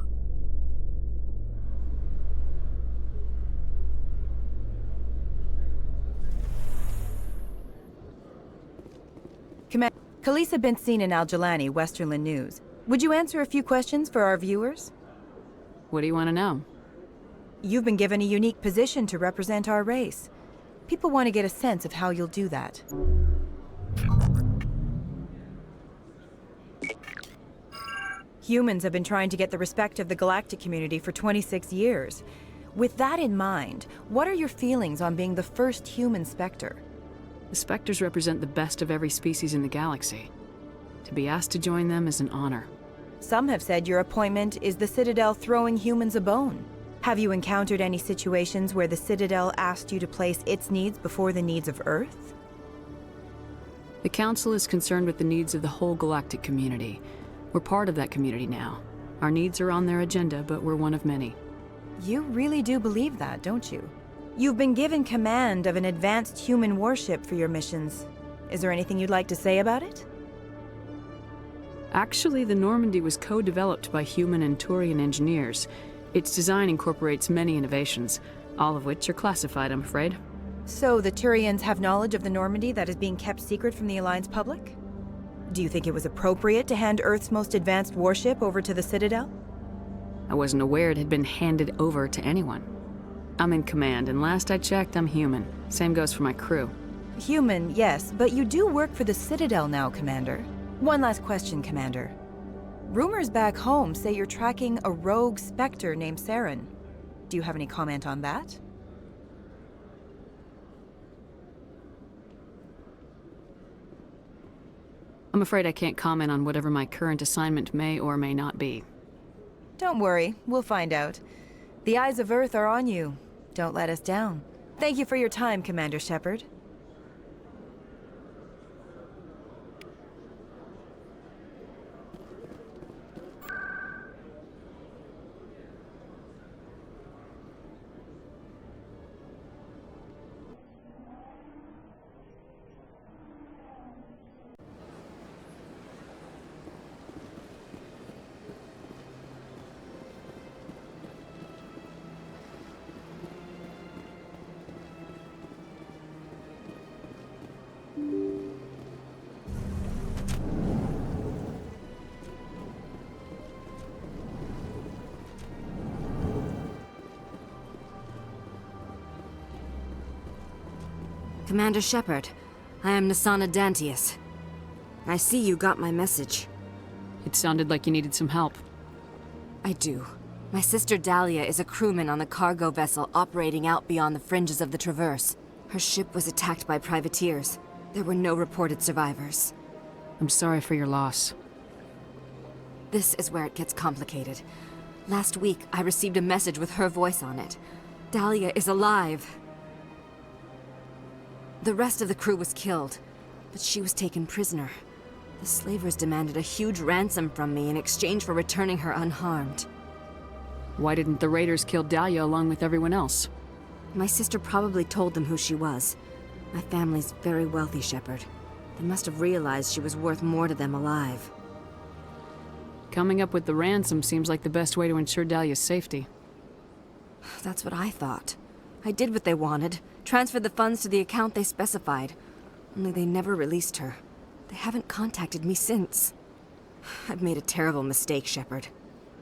Khalees had been seen in Al-Jalani, Westerland News. Would you answer a few questions for our viewers? What do you want to know? You've been given a unique position to represent our race. People want to get a sense of how you'll do that. Humans have been trying to get the respect of the galactic community for 26 years. With that in mind, what are your feelings on being the first human Spectre? The Spectres represent the best of every species in the galaxy. To be asked to join them is an honor. Some have said your appointment is the Citadel throwing humans a bone. Have you encountered any situations where the Citadel asked you to place its needs before the needs of Earth? The Council is concerned with the needs of the whole galactic community. We're part of that community now. Our needs are on their agenda, but we're one of many. You really do believe that, don't you? You've been given command of an advanced human warship for your missions. Is there anything you'd like to say about it? Actually, the Normandy was co-developed by human and Turian engineers. Its design incorporates many innovations, all of which are classified, I'm afraid. So the Turians have knowledge of the Normandy that is being kept secret from the Alliance public? Do you think it was appropriate to hand Earth's most advanced warship over to the Citadel? I wasn't aware it had been handed over to anyone. I'm in command, and last I checked, I'm human. Same goes for my crew. Human, yes, but you do work for the Citadel now, Commander. One last question, Commander. Rumors back home say you're tracking a rogue Spectre named Saren. Do you have any comment on that? I'm afraid I can't comment on whatever my current assignment may or may not be. Don't worry, we'll find out. The eyes of Earth are on you. Don't let us down. Thank you for your time, Commander Shepard. Commander Shepard, I am Nasana Dantius. I see you got my message. It sounded like you needed some help. I do. My sister Dahlia is a crewman on the cargo vessel operating out beyond the fringes of the Traverse. Her ship was attacked by privateers. There were no reported survivors. I'm sorry for your loss. This is where it gets complicated. Last week, I received a message with her voice on it. Dahlia is alive. The rest of the crew was killed, but she was taken prisoner. The slavers demanded a huge ransom from me in exchange for returning her unharmed. Why didn't the raiders kill Dahlia along with everyone else? My sister probably told them who she was. My family's very wealthy, Shepard. They must have realized she was worth more to them alive. Coming up with the ransom seems like the best way to ensure Dahlia's safety. That's what I thought. I did what they wanted, transferred the funds to the account they specified. Only they never released her. They haven't contacted me since. I've made a terrible mistake, Shepard.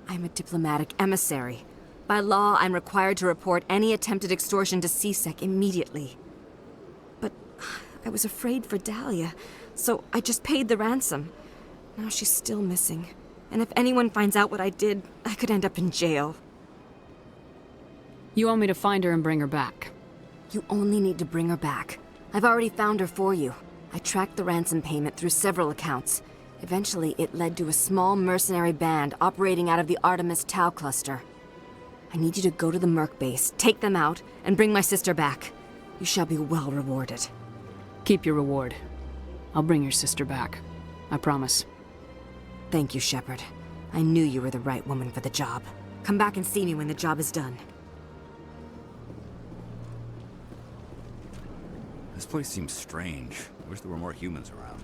I'm a diplomatic emissary. By law, I'm required to report any attempted extortion to CSEC immediately. But I was afraid for Dahlia, so I just paid the ransom. Now she's still missing. And if anyone finds out what I did, I could end up in jail. You want me to find her and bring her back? You only need to bring her back. I've already found her for you. I tracked the ransom payment through several accounts. Eventually, it led to a small mercenary band operating out of the Artemis Tau cluster. I need you to go to the Merc base, take them out, and bring my sister back. You shall be well rewarded. Keep your reward. I'll bring your sister back. I promise. Thank you, Shepard. I knew you were the right woman for the job. Come back and see me when the job is done. This place seems strange. I wish there were more humans around.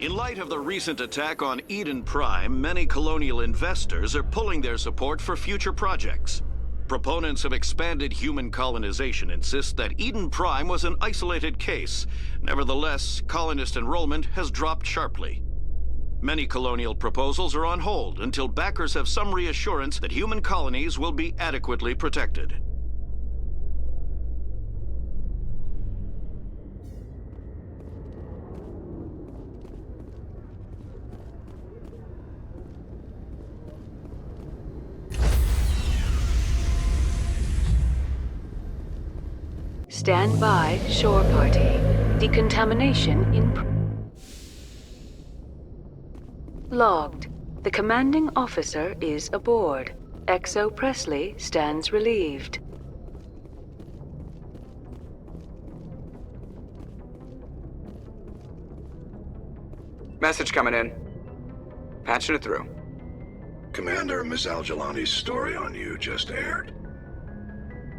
In light of the recent attack on Eden Prime, many colonial investors are pulling their support for future projects. Proponents of expanded human colonization insist that Eden Prime was an isolated case. Nevertheless, colonist enrollment has dropped sharply. Many colonial proposals are on hold until backers have some reassurance that human colonies will be adequately protected. Stand by, shore party. Decontamination in... Logged. The commanding officer is aboard. XO Presley stands relieved. Message coming in. Patching it through. Commander, Miss Al-Jalani's story on you just aired.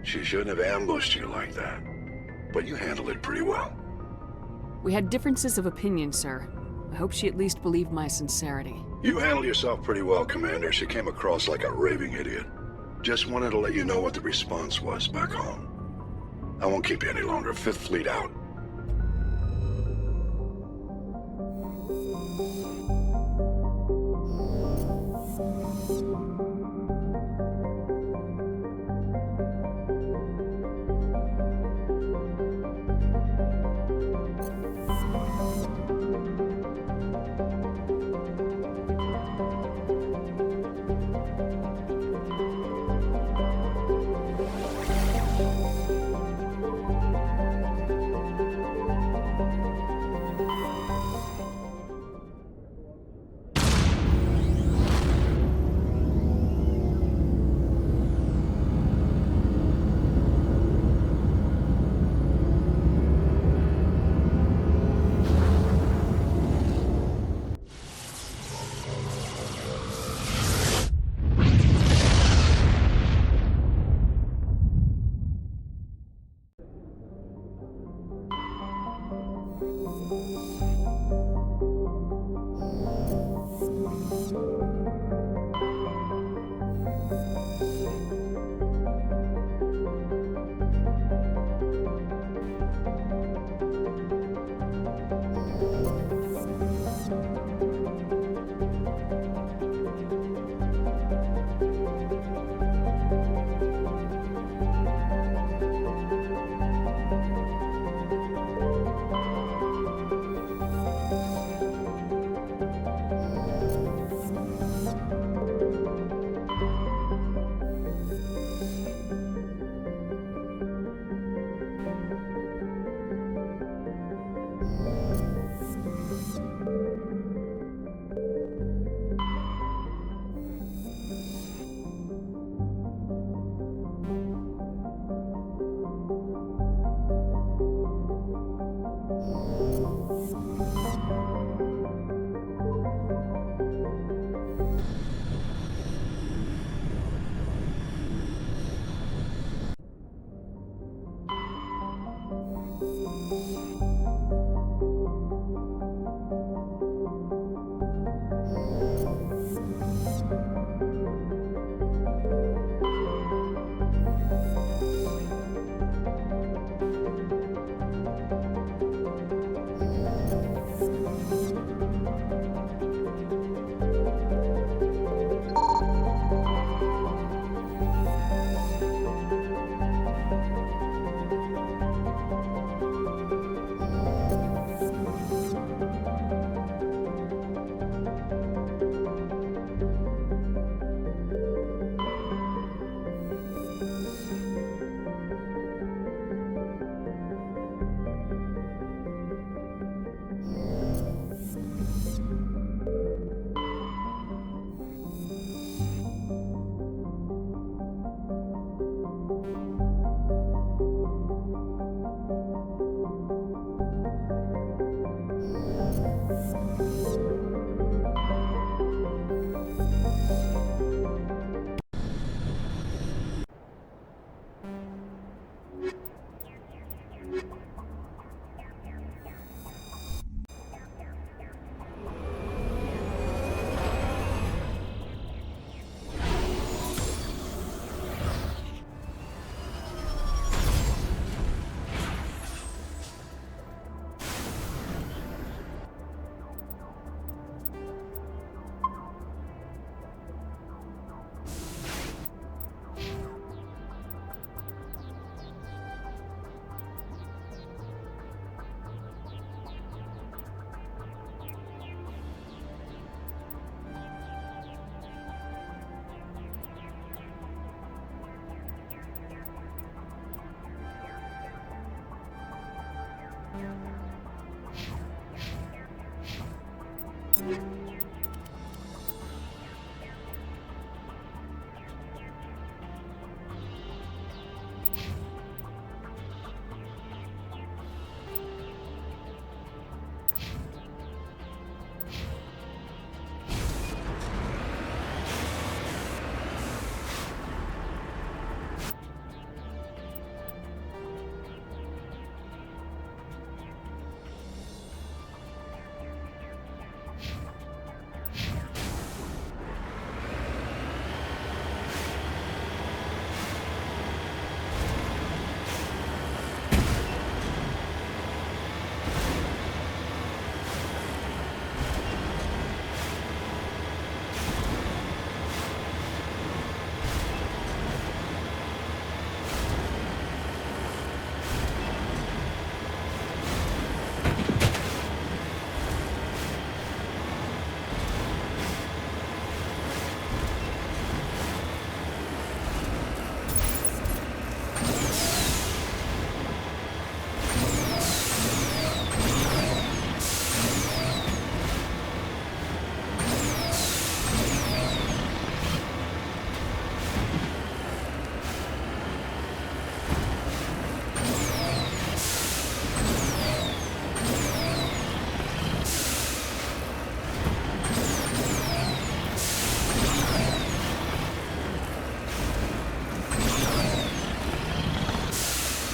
She shouldn't have ambushed you like that, but you handled it pretty well. We had differences of opinion, sir. I hope she at least believed my sincerity. You handled yourself pretty well, Commander. She came across like a raving idiot. Just wanted to let you know what the response was back home. I won't keep you any longer. Fifth Fleet out.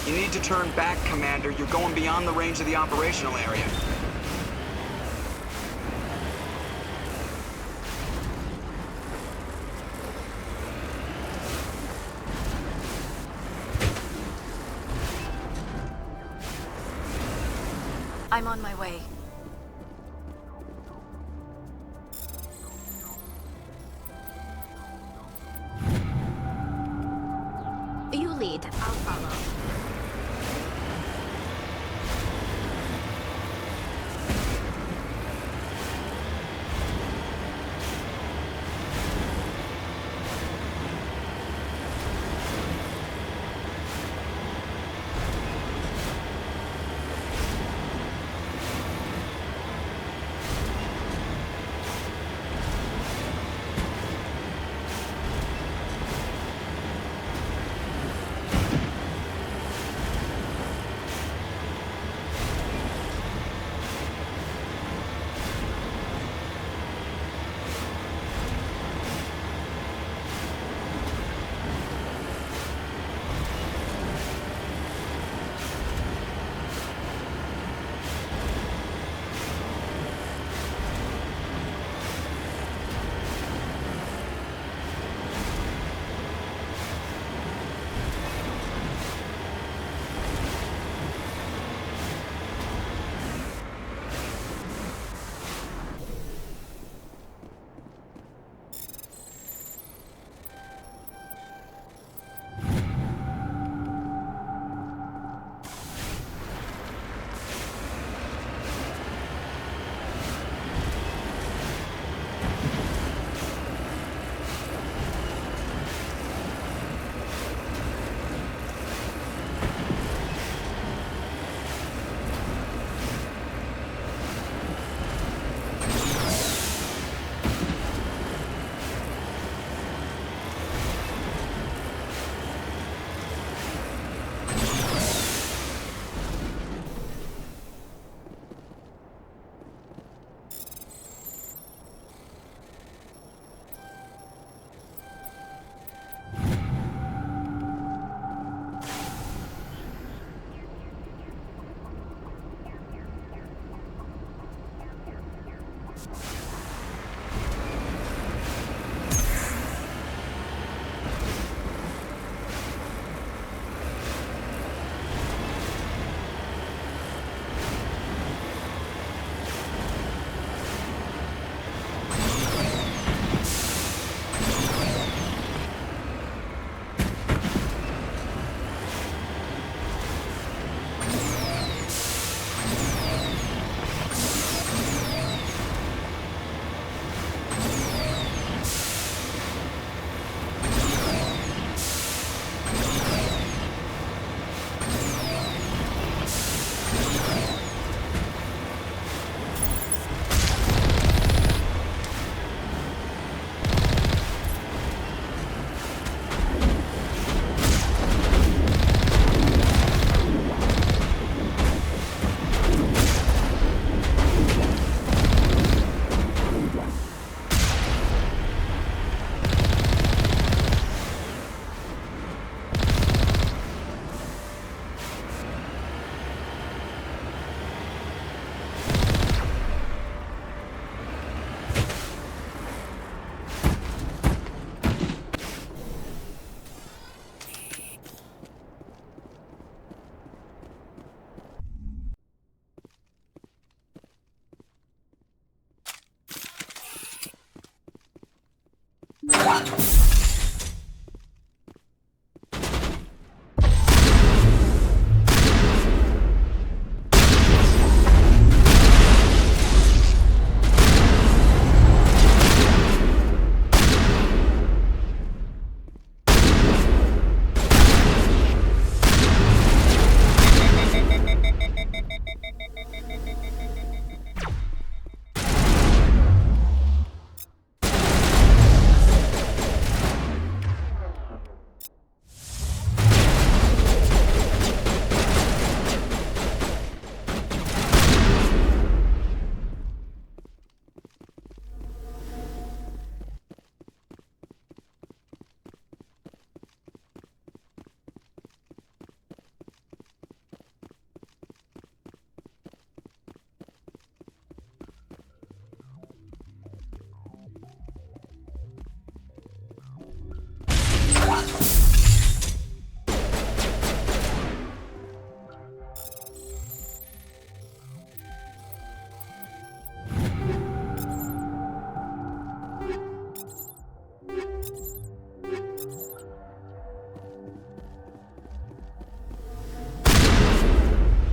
You need to turn back, Commander. You're going beyond the range of the operational area. I'm on my way. You lead, I'll follow.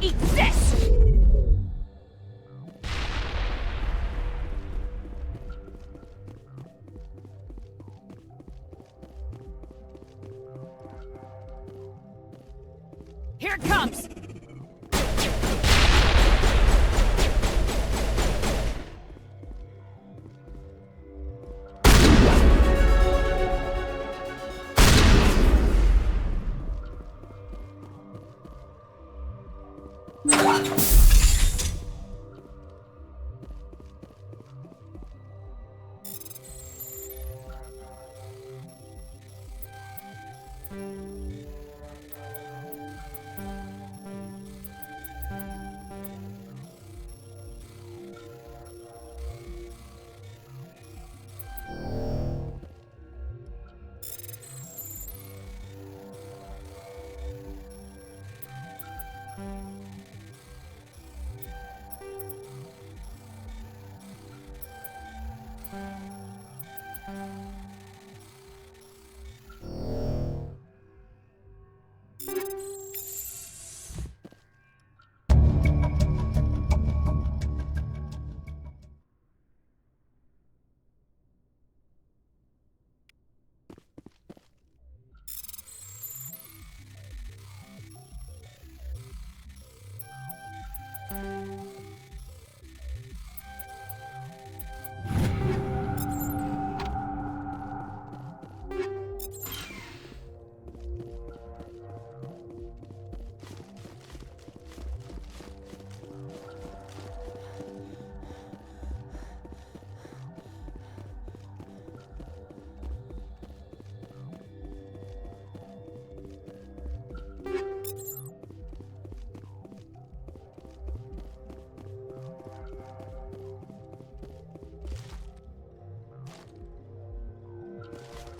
Eat this! Here it comes!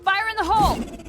Fire in the hole!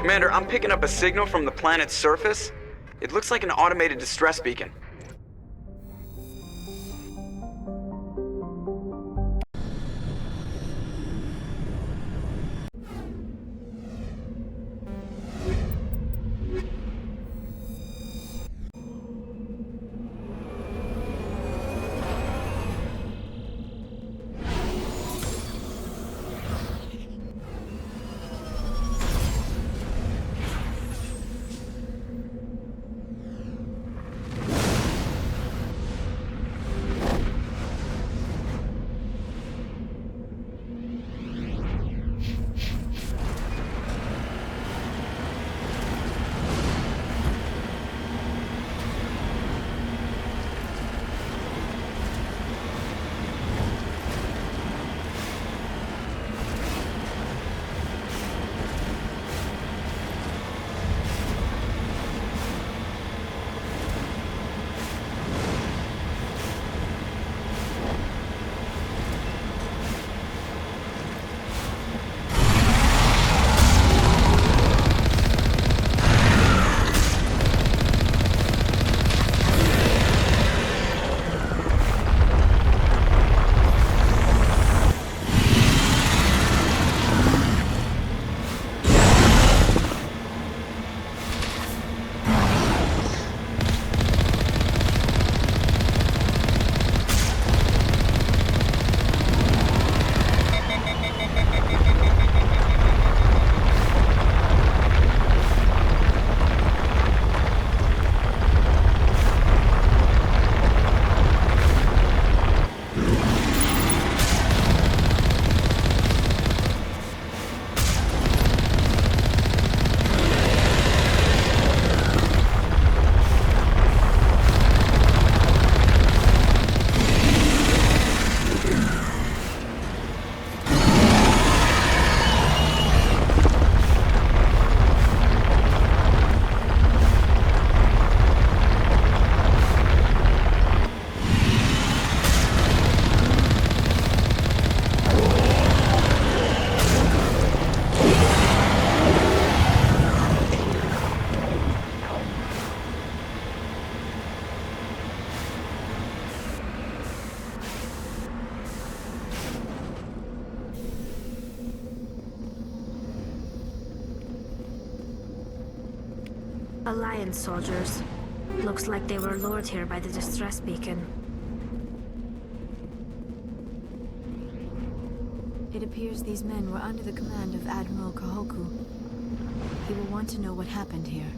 Commander, I'm picking up a signal from the planet's surface. It looks like an automated distress beacon. Alliance soldiers. Looks like they were lured here by the distress beacon. It appears these men were under the command of Admiral Kahoku. He will want to know what happened here.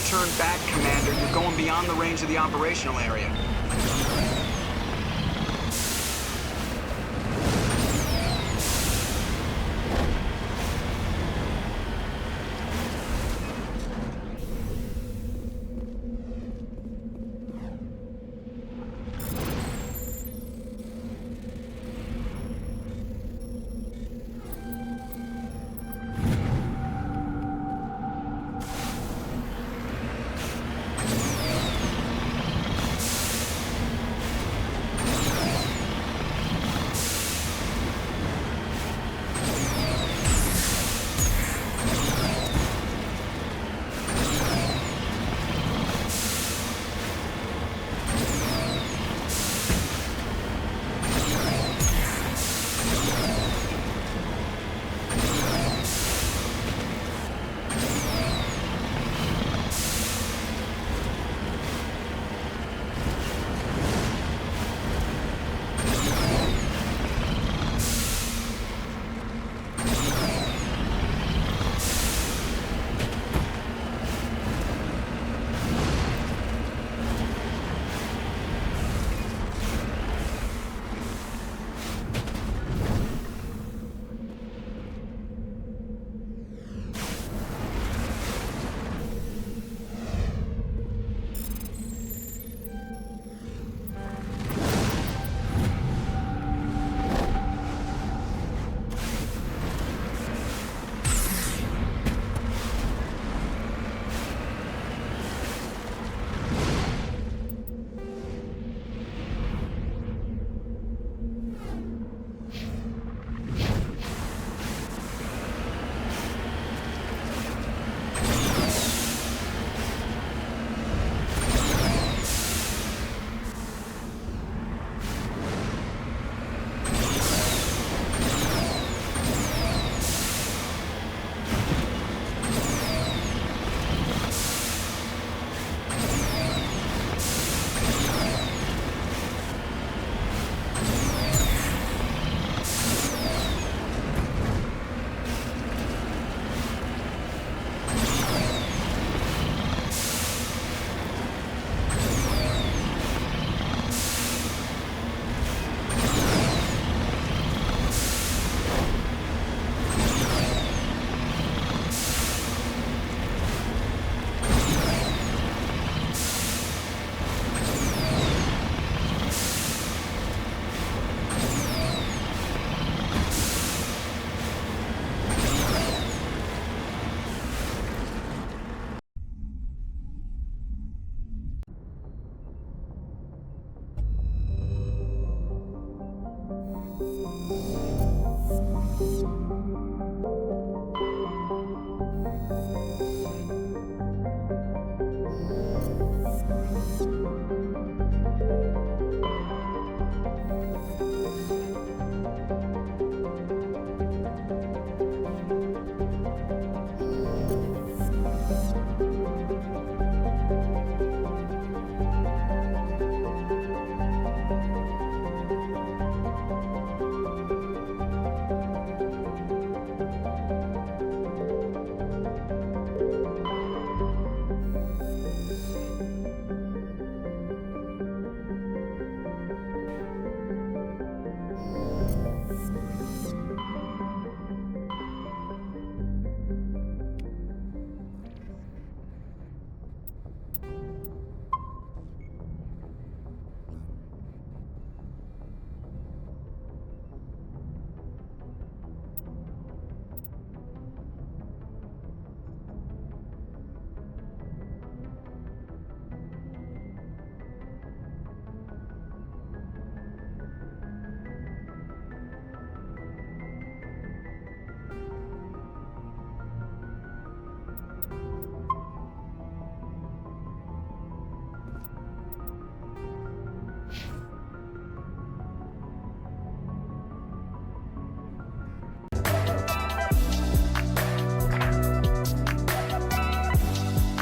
turn back, Commander. You're going beyond the range of the operational area.